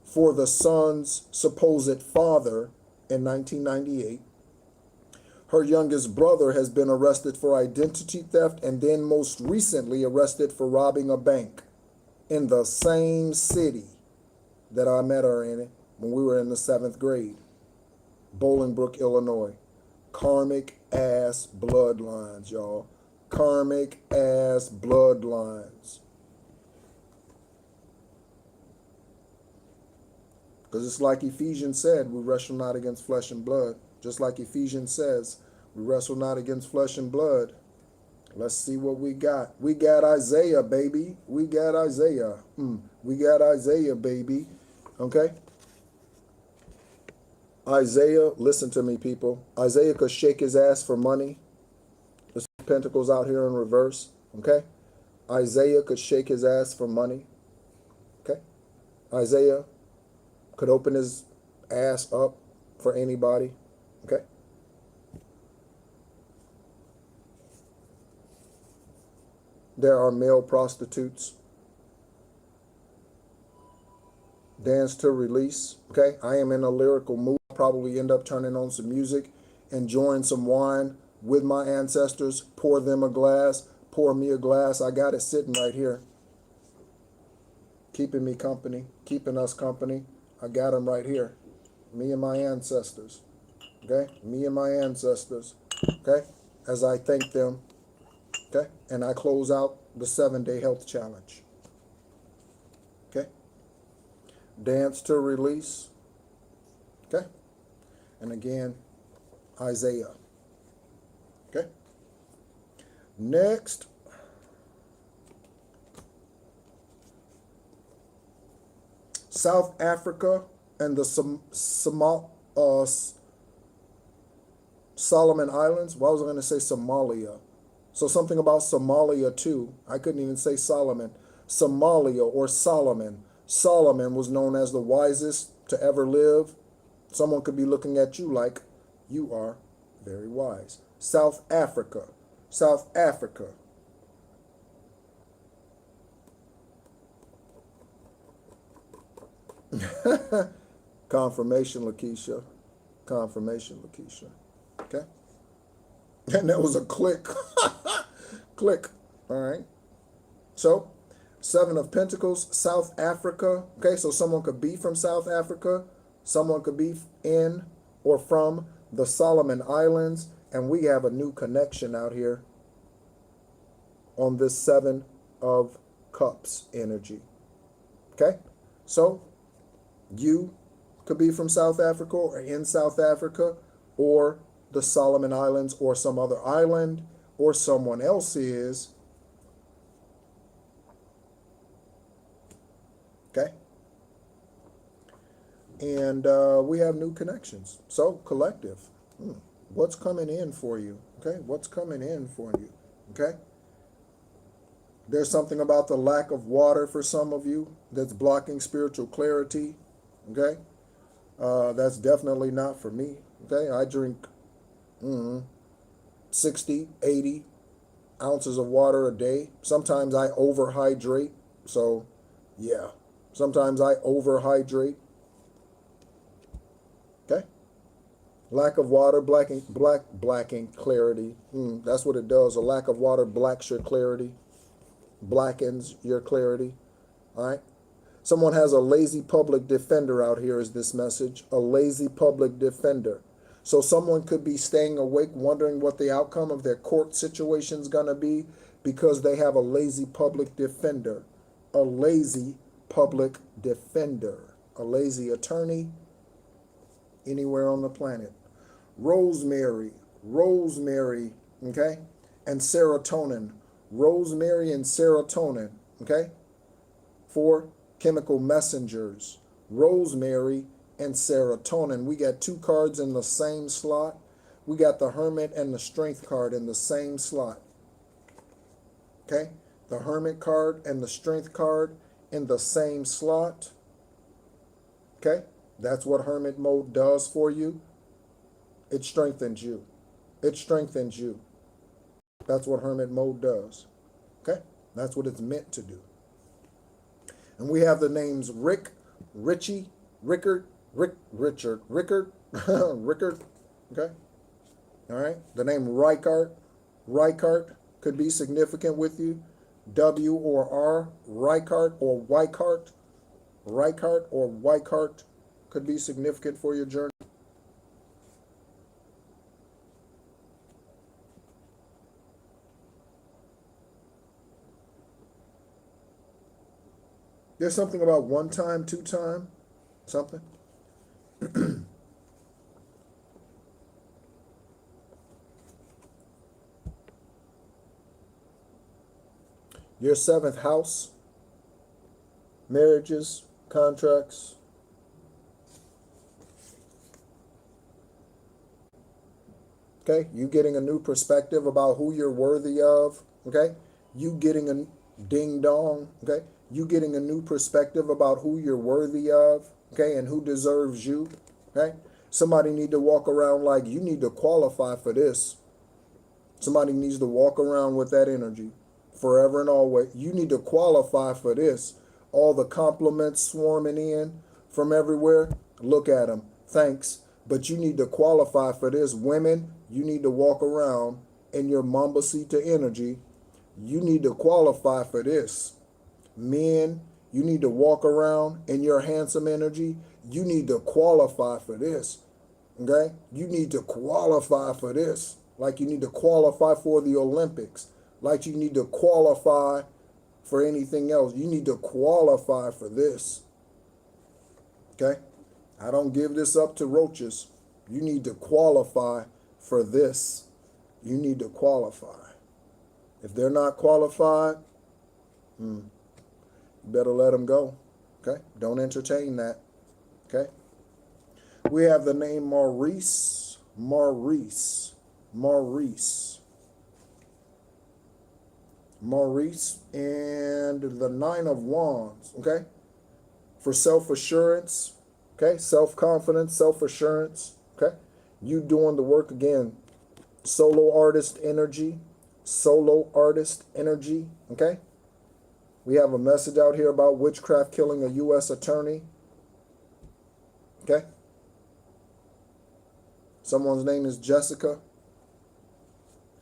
for the son's supposed father in 1998. Her youngest brother has been arrested for identity theft and then most recently arrested for robbing a bank in the same city that I met her in when we were in the 7th grade. Bolingbrook, Illinois. Karmic ass bloodlines, y'all. Karmic ass bloodlines. Because it's like Ephesians said, we wrestle not against flesh and blood. Just like Ephesians says, we wrestle not against flesh and blood. Let's see what we got. We got Isaiah, baby. We got Isaiah. We got Isaiah, baby. Okay? Isaiah, listen to me, people. Isaiah could shake his ass for money. There's pentacles out here in reverse. Okay? Isaiah could shake his ass for money. Okay? Isaiah could open his ass up for anybody. Okay? There are male prostitutes. Dance to release. Okay? I am in a lyrical mood. I'll probably end up turning on some music, enjoying some wine with my ancestors. Pour them a glass. Pour me a glass. I got it sitting right here. Keeping me company. Keeping us company. I got them right here. Me and my ancestors. Okay? Me and my ancestors. Okay? As I thank them. Okay? And I close out the 7-day health challenge. Okay? Dance to release. Okay? And again, Isaiah. Okay? Next. South Africa and the Solomon Islands. Well, I was going to say Somalia. So something about Somalia too. I couldn't even say Solomon. Somalia or Solomon. Solomon was known as the wisest to ever live. Someone could be looking at you like you are very wise. South Africa. South Africa. Confirmation, Lakeisha. Confirmation, Lakeisha. Okay? And that was a click. Click. All right. So, 7 of Pentacles, South Africa. Okay, so someone could be from South Africa. Someone could be in or from the Solomon Islands. And we have a new connection out here on this 7 of Cups energy. Okay? So, you could be from South Africa or in South Africa or the Solomon Islands or some other island, or someone else is. Okay? And we have new connections. So, collective. What's coming in for you? Okay? What's coming in for you? Okay? There's something about the lack of water for some of you that's blocking spiritual clarity. Okay? That's definitely not for me. Okay? I drink 60, 80 ounces of water a day. Sometimes I overhydrate. So, yeah. Sometimes I overhydrate. Okay? Lack of water, blacking clarity. That's what it does. A lack of water blacks your clarity. Blackens your clarity. All right? Someone has a lazy public defender out here is this message. A lazy public defender. So someone could be staying awake wondering what the outcome of their court situation is going to be because they have a lazy public defender. a lazy public defender, a lazy attorney anywhere on the planet. Rosemary, rosemary, okay, and serotonin. Rosemary and serotonin, okay, for chemical messengers. Rosemary and serotonin. We got two cards in the same slot. We got the Hermit and the Strength card in the same slot. Okay? The Hermit card and the Strength card in the same slot. Okay? That's what Hermit mode does for you. It strengthens you. It strengthens you. That's what Hermit mode does. Okay? That's what it's meant to do. And we have the names Rick, Richie, Rickard, Richard, Rickard, Rickard. Okay? All right? The name Reichart could be significant with you. W or R, Reichart or Weikart. Reichart or Weikart could be significant for your journey. There's something about one time, two time, something. Your seventh house, marriages, contracts. Okay, you getting a new perspective about who you're worthy of. Okay, you getting a ding dong. Okay, you getting a new perspective about who you're worthy of. Okay, and who deserves you. Okay, somebody need to walk around like you need to qualify for this. Somebody needs to walk around with that energy forever and always. You need to qualify for this. All the compliments swarming in from everywhere. Look at them. Thanks. But you need to qualify for this. Women, you need to walk around in your Mambasita energy. You need to qualify for this. Men, you need to walk around in your handsome energy. You need to qualify for this. Okay? You need to qualify for this. Like you need to qualify for the Olympics. Like you need to qualify for anything else. You need to qualify for this. Okay? I don't give this up to roaches. You need to qualify for this. You need to qualify. If they're not qualified, you better let them go. Okay? Don't entertain that. Okay? We have the name Maurice. Maurice. Maurice. Maurice and the Nine of Wands. Okay? For self-assurance. Okay? Self-confidence, self-assurance. Okay? You doing the work again. Solo artist energy. Solo artist energy. Okay? We have a message out here about witchcraft killing a U.S. attorney. Okay? Someone's name is Jessica.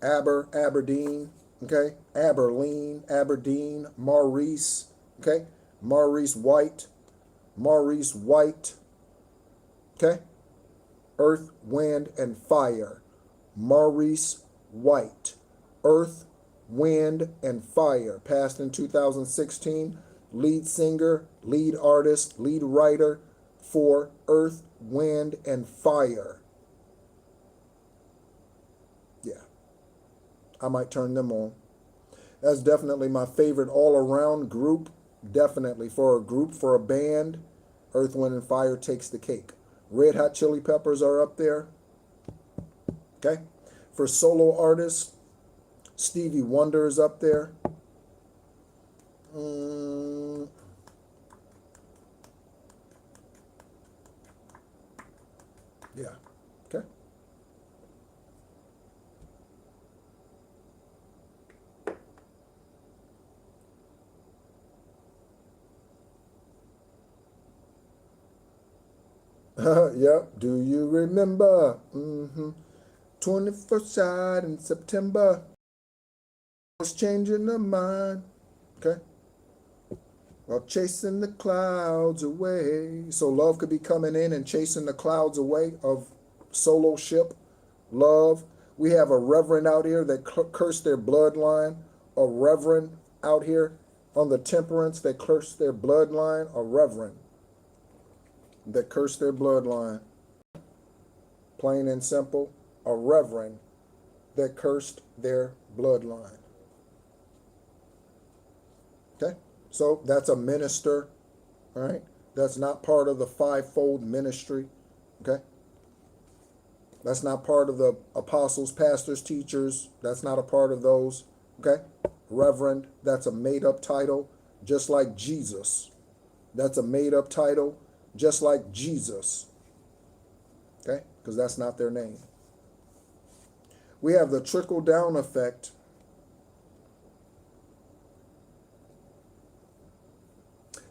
Aberdeen. Okay? Aberlin, Aberdeen, Maurice. Okay? Maurice White. Maurice White. Okay? Earth, Wind, and Fire. Maurice White. Earth, Wind, and Fire. Passed in 2016. Lead singer, lead artist, lead writer for Earth, Wind, and Fire. Yeah. I might turn them on. That's definitely my favorite all-around group. Definitely for a group, for a band, Earth, Wind, and Fire takes the cake. Red Hot Chili Peppers are up there. Okay? For solo artists, Stevie Wonder is up there. Yeah. Okay. Yep. Do you remember? 21st side in September. Was changing the mind. Okay. While chasing the clouds away. So love could be coming in and chasing the clouds away of solo ship. Love. We have a reverend out here that cursed their bloodline. A reverend out here on the temperance that curse their bloodline, a reverend that curse their bloodline. Plain and simple, a reverend that cursed their bloodline. Okay? So that's a minister, all right? That's not part of the fivefold ministry, okay? That's not part of the apostles, pastors, teachers. That's not a part of those, okay? Reverend, that's a made-up title, just like Jesus. That's a made-up title, just like Jesus, okay? Because that's not their name. We have the trickle-down effect.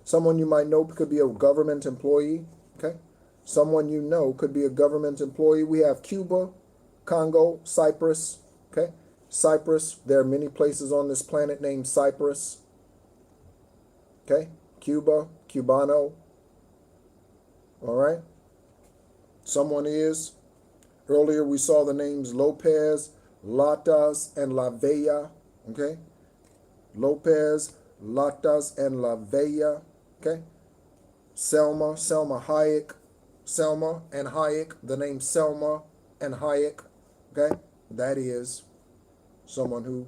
Someone you might know could be a government employee, okay? Someone you know could be a government employee. We have Cuba, Congo, Cyprus, okay? Cyprus, there are many places on this planet named Cyprus, okay? Cuba, Cubano, all right? Someone is. Earlier we saw the names Lopez, Latas, and La Vella, okay? Lopez, Latas, and La Vella, okay? Selma Hayek, Selma and Hayek, the name Selma and Hayek, okay? That is someone who,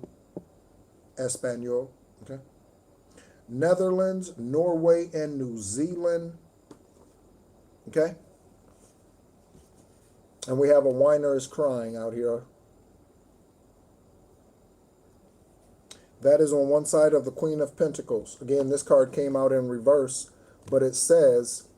Espanol, okay? Netherlands, Norway, and New Zealand, okay? And we have a whiner is crying out here. That is on one side of the Queen of Pentacles. Again, this card came out in reverse, but it says,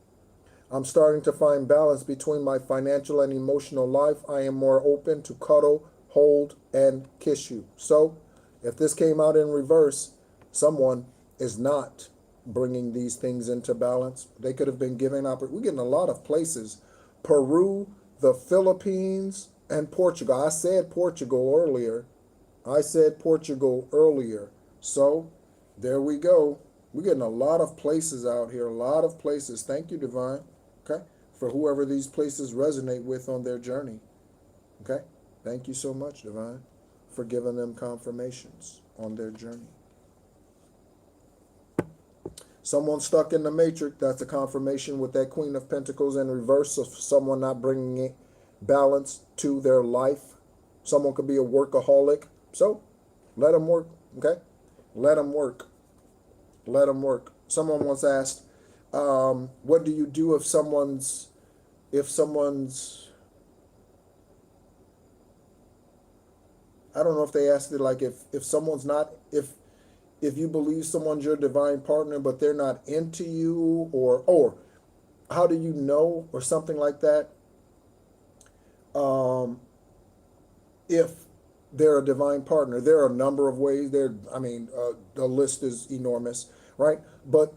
I'm starting to find balance between my financial and emotional life. I am more open to cuddle, hold, and kiss you. So, if this came out in reverse, someone is not bringing these things into balance. They could have been given we're getting a lot of places. Peru, the Philippines, and Portugal. I said Portugal earlier. So, there we go. We're getting a lot of places out here, a lot of places. Thank you, Divine, okay, for whoever these places resonate with on their journey, okay? Thank you so much, Divine, for giving them confirmations on their journey. Someone stuck in the matrix, that's a confirmation with that Queen of Pentacles in reverse of someone not bringing it balance to their life. Someone could be a workaholic. So, let them work, okay? Let them work. Let them work. Someone once asked, what do you do if someone's, I don't know if they asked it like if someone's not, if you believe someone's your divine partner, but they're not into you, or how do you know, or something like that, if they're a divine partner. There are a number of ways. The list is enormous, right? But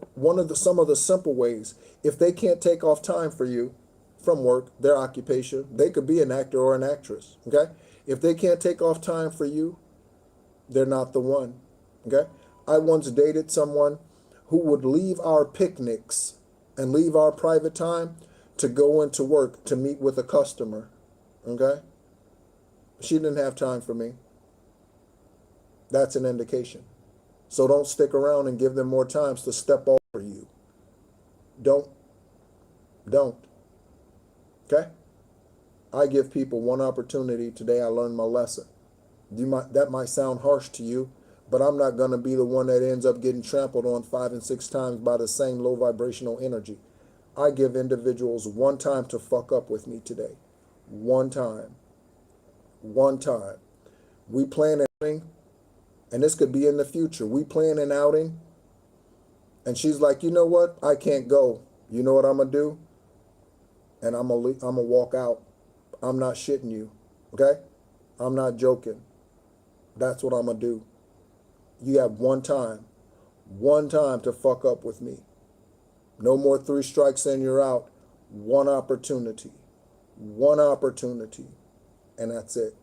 some of the simple ways, if they can't take off time for you from work, their occupation, they could be an actor or an actress, okay? If they can't take off time for you, they're not the one, okay? I once dated someone who would leave our picnics and leave our private time to go into work to meet with a customer, okay? She didn't have time for me. That's an indication. So don't stick around and give them more times to step over you. Don't. Okay? I give people one opportunity. Today I learned my lesson. That might sound harsh to you, but I'm not going to be the one that ends up getting trampled on 5 and 6 times by the same low vibrational energy. I give individuals one time to fuck up with me today. One time. We plan an outing, and this could be in the future. We plan an outing, and she's like, you know what? I can't go. You know what I'm going to do? And I'm going to walk out. I'm not shitting you, okay? I'm not joking. That's what I'm going to do. You have one time to fuck up with me. No more 3 strikes and you're out. One opportunity, and that's it.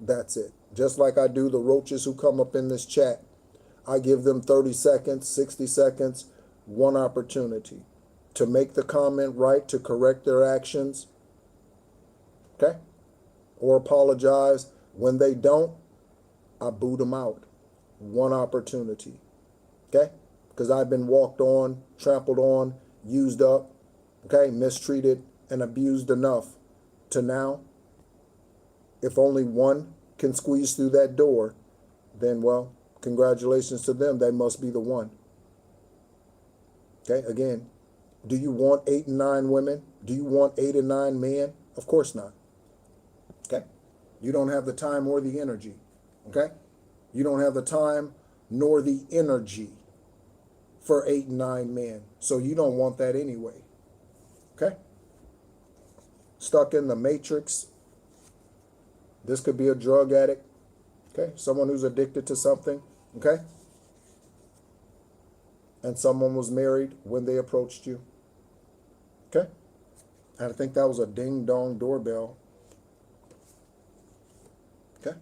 That's it. Just like I do the roaches who come up in this chat. I give them 30 seconds, 60 seconds, one opportunity to make the comment right, to correct their actions, okay? Or apologize. When they don't, I boot them out. One opportunity, Okay? Because I've been walked on, trampled on, used up, okay, mistreated, and abused enough to now, if only one can squeeze through that door, then, well, congratulations to them. They must be the one. Okay? Again, do you want 8 and 9 women? Do you want 8 and 9 men? Of course not. Okay? You don't have the time or the energy. Okay? You don't have the time nor the energy for 8 and 9 men. So you don't want that anyway. Okay? Stuck in the matrix. This could be a drug addict. Okay? Someone who's addicted to something. Okay? And someone was married when they approached you. Okay? And I think that was a ding-dong doorbell. Okay?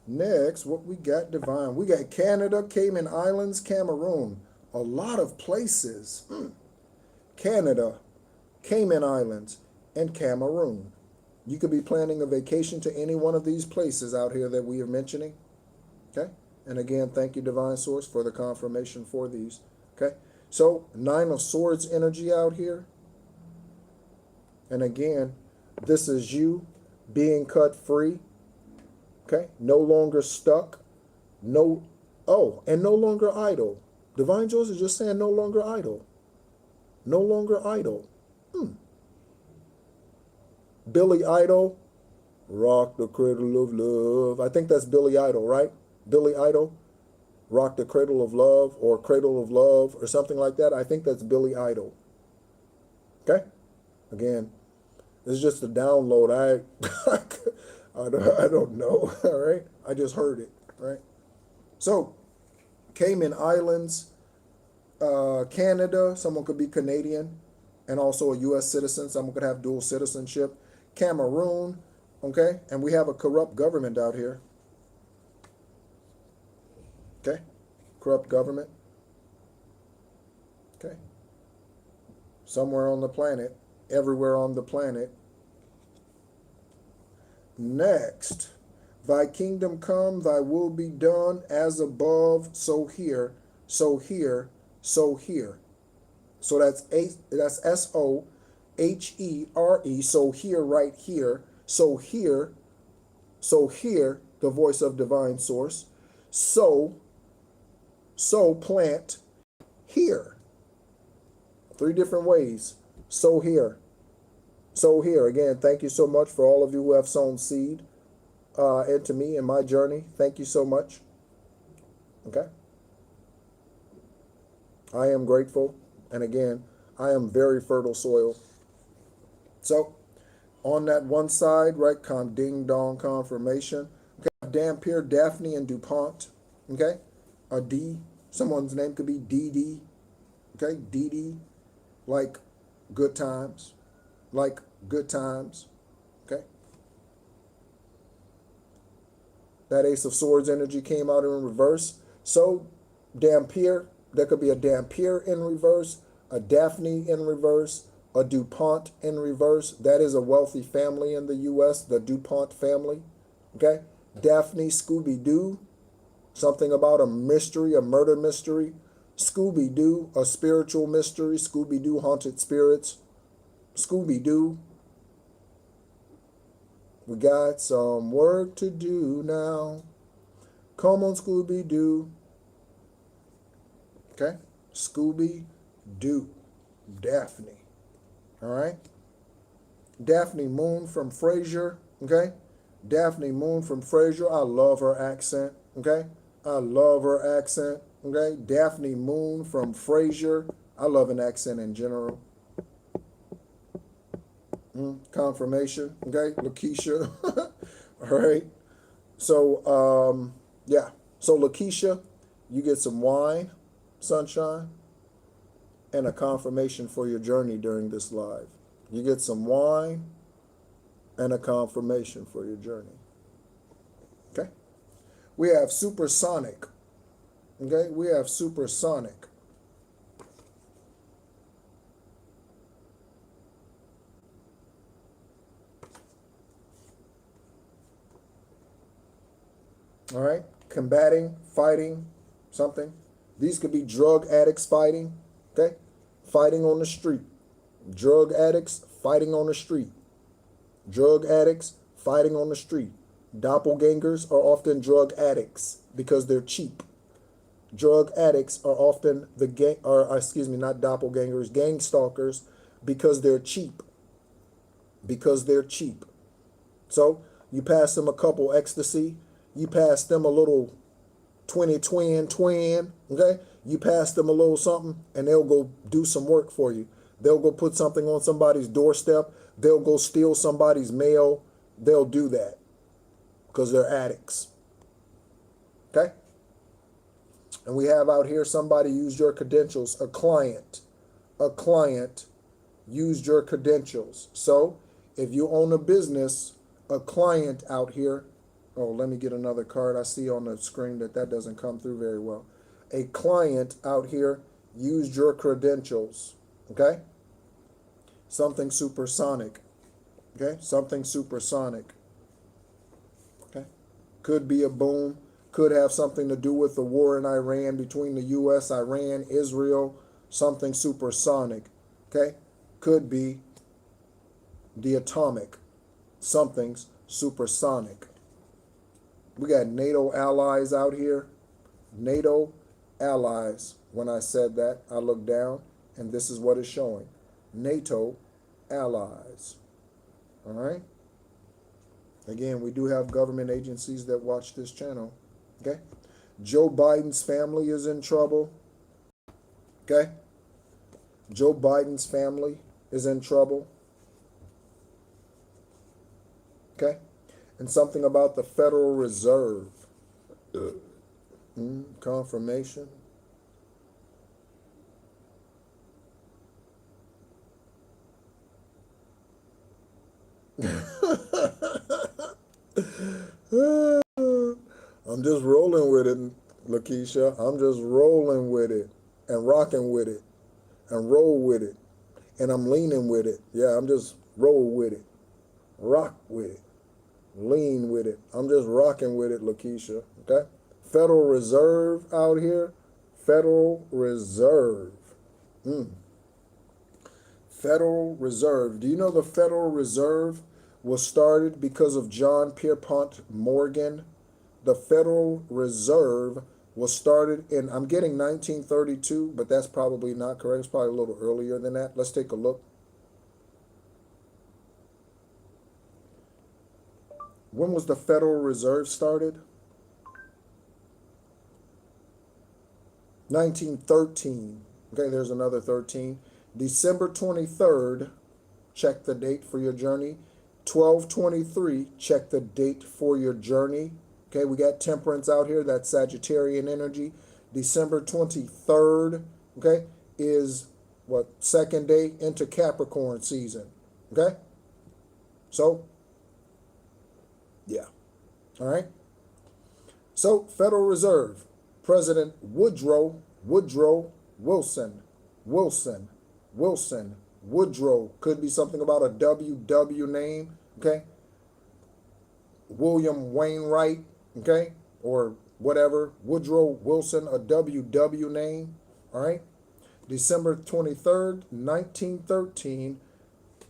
Next, what we got, Divine? We got Canada, Cayman Islands, Cameroon. A lot of places. Canada, Cayman Islands, and Cameroon. You could be planning a vacation to any one of these places out here that we are mentioning. Okay? And again, thank you, Divine Source, for the confirmation for these. Okay? So, 9 of Swords energy out here. And again, this is you being cut free. Okay? No longer stuck. And no longer idle. Divine Source is just saying no longer idle. No longer idle. Billy Idol, rock the cradle of love. I think that's Billy Idol, right? Billy Idol, rock the cradle of love, or cradle of love, or something like that. I think that's Billy Idol. Okay? Again, it's just a download. I don't know. All right? I just heard it. Right? So, Cayman Islands, Canada, someone could be Canadian and also a U.S. citizen. Someone could have dual citizenship. Cameroon, okay? And we have a corrupt government out here. Okay? Corrupt government. Okay? Somewhere on the planet, everywhere on the planet. Next, thy kingdom come, thy will be done, as above, so here, so here, so here. So that's SOHERE, so here, right here, so here, the voice of divine source. So plant here. 3 different ways. So here. So here. Again, thank you so much for all of you who have sown seed into me in my journey. Thank you so much. Okay? I am grateful. And again, I am very fertile soil. So, on that one side, right, ding-dong confirmation. Okay, Dampier, Daphne, and DuPont. Okay? A D. Someone's name could be DD. Okay? DD. Like good times. Like good times. Okay? That Ace of Swords energy came out in reverse. So, Dampier, there could be a Dampier in reverse, a Daphne in reverse, a DuPont in reverse. That is a wealthy family in the U.S., the DuPont family. Okay? Daphne, Scooby-Doo, something about a mystery, a murder mystery. Scooby-Doo, a spiritual mystery. Scooby-Doo, haunted spirits. Scooby-Doo. We got some work to do now. Come on, Scooby-Doo. Okay? Scooby-Doo. Daphne. All right? Daphne Moon from Frasier. Okay? Daphne Moon from Frasier. I love her accent. Okay? I love her accent. Okay? Daphne Moon from Frasier. I love an accent in general. Confirmation. Okay? Lakeisha. All right? So, yeah. So, Lakeisha, you get some wine, sunshine, and a confirmation for your journey during this live. You get some wine and a confirmation for your journey. Okay? We have supersonic. Okay? We have supersonic. All right? Combating, fighting, something. These could be drug addicts fighting, okay? Fighting on the street. Drug addicts fighting on the street. Drug addicts fighting on the street. Doppelgangers are often drug addicts because they're cheap. Drug addicts are often not doppelgangers, gang stalkers because they're cheap. Because they're cheap. So you pass them a couple ecstasy, you pass them a little 20 twin, okay? You pass them a little something and they'll go do some work for you. They'll go put something on somebody's doorstep. They'll go steal somebody's mail. They'll do that because they're addicts. Okay? And we have out here somebody used your credentials. A client used your credentials. So if you own a business, a client out here, oh, let me get another card. I see on the screen that doesn't come through very well. A client out here used your credentials, okay? Something supersonic, okay? Something supersonic, okay? Could be a boom, could have something to do with the war in Iran between the U.S., Iran, Israel, something supersonic, okay? Could be the atomic, something's supersonic. We got NATO allies out here. NATO allies. When I said that, I looked down, and this is what it's showing. NATO allies. All right? Again, we do have government agencies that watch this channel. Okay? Joe Biden's family is in trouble. Okay? Joe Biden's family is in trouble. Okay? And something about the Federal Reserve. Confirmation. I'm just rolling with it, Lakeisha. I'm just rolling with it and rocking with it and roll with it. And I'm leaning with it. Yeah, I'm just roll with it. Rock with it. Lean with it. I'm just rocking with it, Lakeisha. Okay? Federal Reserve out here. Federal Reserve. Federal Reserve. Do you know the Federal Reserve was started because of John Pierpont Morgan? The Federal Reserve was started in, I'm getting 1932, but that's probably not correct. It's probably a little earlier than that. Let's take a look. When was the Federal Reserve started? 1913. Okay, there's another 13. December 23rd, check the date for your journey. 12/23, check the date for your journey. Okay, we got temperance out here. That's Sagittarian energy. December 23rd, okay, is what? Second day into Capricorn season. Okay? So, yeah. All right? So, Federal Reserve, President Woodrow Wilson. Woodrow. Could be something about a W name, okay? William Wainwright, okay? Or whatever. Woodrow Wilson, a W name, all right? December 23rd, 1913,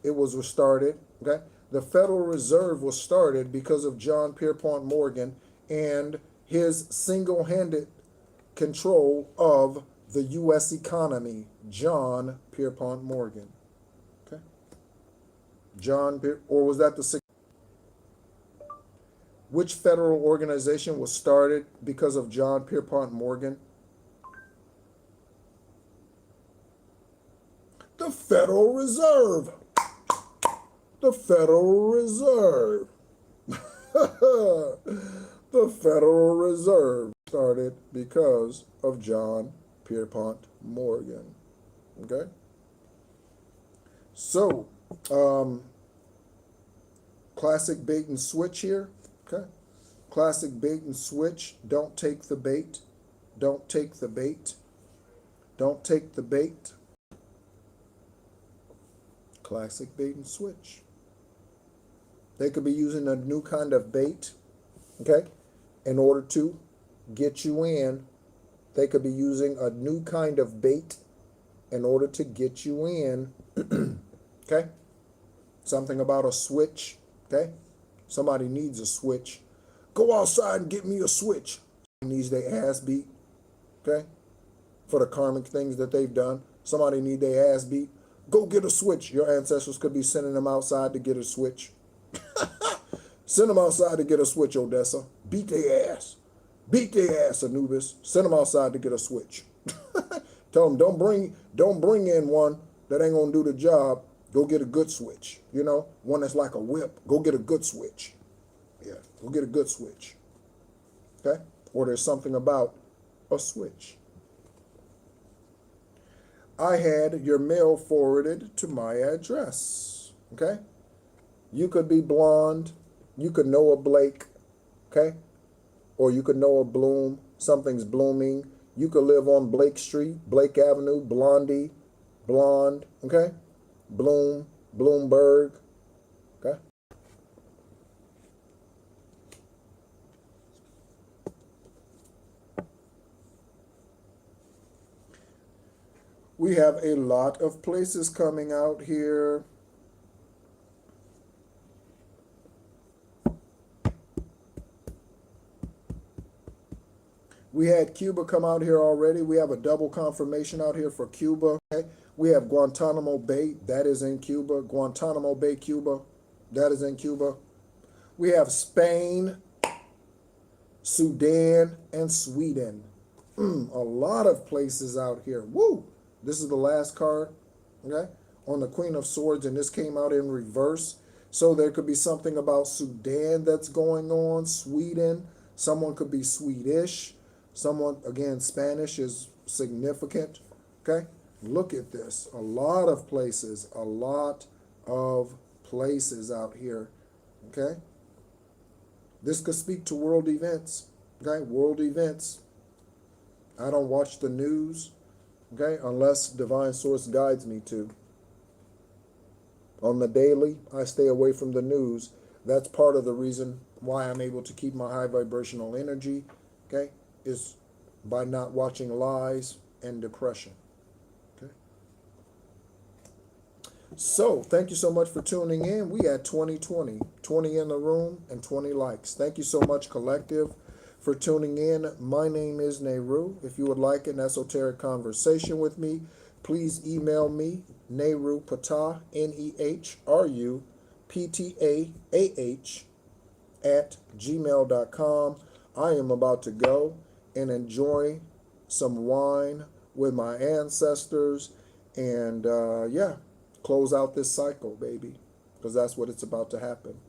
it was started, okay? The Federal Reserve was started because of John Pierpont Morgan and his single-handed control of the U.S. economy. John Pierpont Morgan. Okay? Or was that the... Which federal organization was started because of John Pierpont Morgan? The Federal Reserve. The Federal Reserve. The Federal Reserve started because of John Pierpont Morgan. Okay? So, classic bait and switch here. Okay? Classic bait and switch. Don't take the bait. Don't take the bait. Don't take the bait. Classic bait and switch. They could be using a new kind of bait, okay, in order to get you in They could be using a new kind of bait in order to get you in. Okay? Something about a switch. Okay? Somebody needs a switch. Go outside and get me a switch. Needs their ass beat. Okay? For the karmic things that they've done. Somebody need their ass beat. Go get a switch. Your ancestors could be sending them outside to get a switch. Send them outside to get a switch, Odessa. Beat their ass. Beat their ass, Anubis. Send them outside to get a switch. Tell them don't bring in one that ain't gonna do the job. Go get a good switch. You know, one that's like a whip. Go get a good switch. Yeah, go get a good switch. Okay? Or there's something about a switch. I had your mail forwarded to my address. Okay? You could be blonde. You could know a Blake. Okay? Or you could know a Bloom. Something's blooming. You could live on Blake Street, Blake Avenue, Blondie, Blonde. Okay? Bloom, Bloomberg. Okay? We have a lot of places coming out here. We had Cuba come out here already. We have a double confirmation out here for Cuba. Okay? We have Guantanamo Bay. That is in Cuba. Guantanamo Bay, Cuba. That is in Cuba. We have Spain, Sudan, and Sweden. A lot of places out here. Woo! This is the last card, okay, on the Queen of Swords, and this came out in reverse. So there could be something about Sudan that's going on, Sweden. Someone could be Swedish. Someone, again, Spanish is significant, okay? Look at this. A lot of places out here, okay? This could speak to world events, okay? World events. I don't watch the news. Okay, unless divine source guides me to. On the daily, I stay away from the news. That's part of the reason why I'm able to keep my high vibrational energy, okay, is by not watching lies and depression. Okay. So, thank you so much for tuning in. We had 20 in the room and 20 likes. Thank you so much, collective, for tuning in. My name is Nehru. If you would like an esoteric conversation with me, please email me, Nehru Patah, NEHRUPTAAH, @gmail.com. I am about to go and enjoy some wine with my ancestors and, yeah, close out this cycle, baby, because that's what it's about to happen.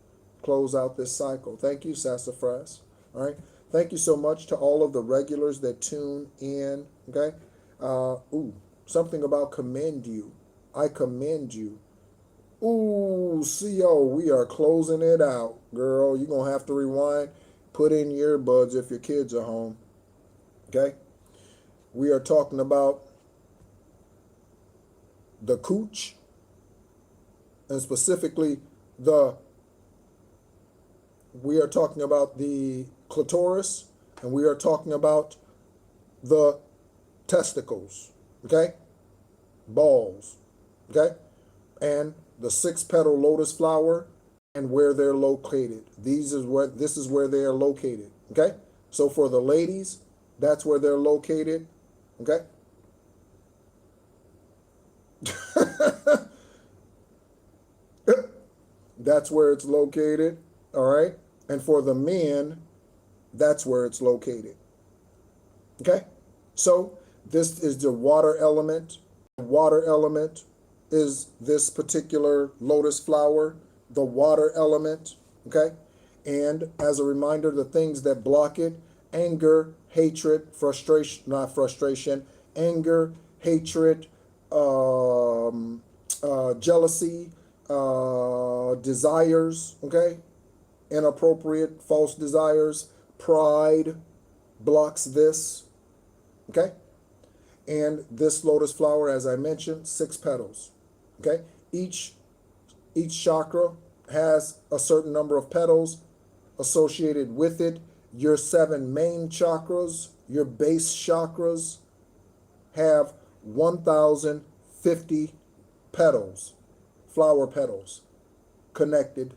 Close out this cycle. Thank you, Sassafras. All right. Thank you so much to all of the regulars that tune in, okay? Something about commend you. I commend you. Ooh, CO, we are closing it out, girl. You're going to have to rewind. Put in earbuds if your kids are home, okay? We are talking about the cooch, and specifically we are talking about the clitoris, and we are talking about the testicles, okay? Balls, okay? And the 6-petal lotus flower and where they're located. This is where they are located, okay? So for the ladies, that's where they're located, okay? That's where it's located, all right? And for the men, that's where it's located. Okay? So this is the water element. The water element is this particular lotus flower, the water element. Okay? And as a reminder, the things that block it: anger, hatred, frustration, not frustration, anger, hatred, jealousy, desires, okay? Inappropriate, false desires, pride blocks this, okay? And this lotus flower, as I mentioned, 6 petals, okay? Each chakra has a certain number of petals associated with it. Your 7 main chakras, Your base chakras have 1,050 petals, flower petals, connected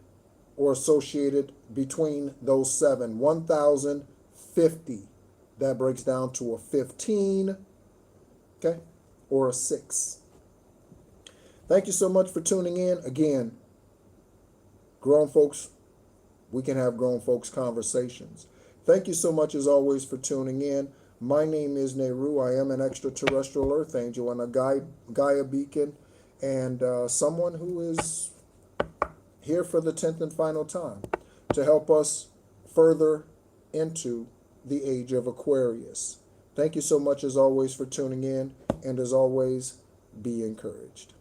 or associated between those seven. 1,050. That breaks down to a 15, okay, or a 6. Thank you so much for tuning in. Again, grown folks, we can have grown folks conversations. Thank you so much as always for tuning in. My name is Nehru. I am an extraterrestrial earth angel and a Gaia beacon, and someone who is here for the 10th and final time to help us further into the age of Aquarius. Thank you so much as always for tuning in, and as always, be encouraged.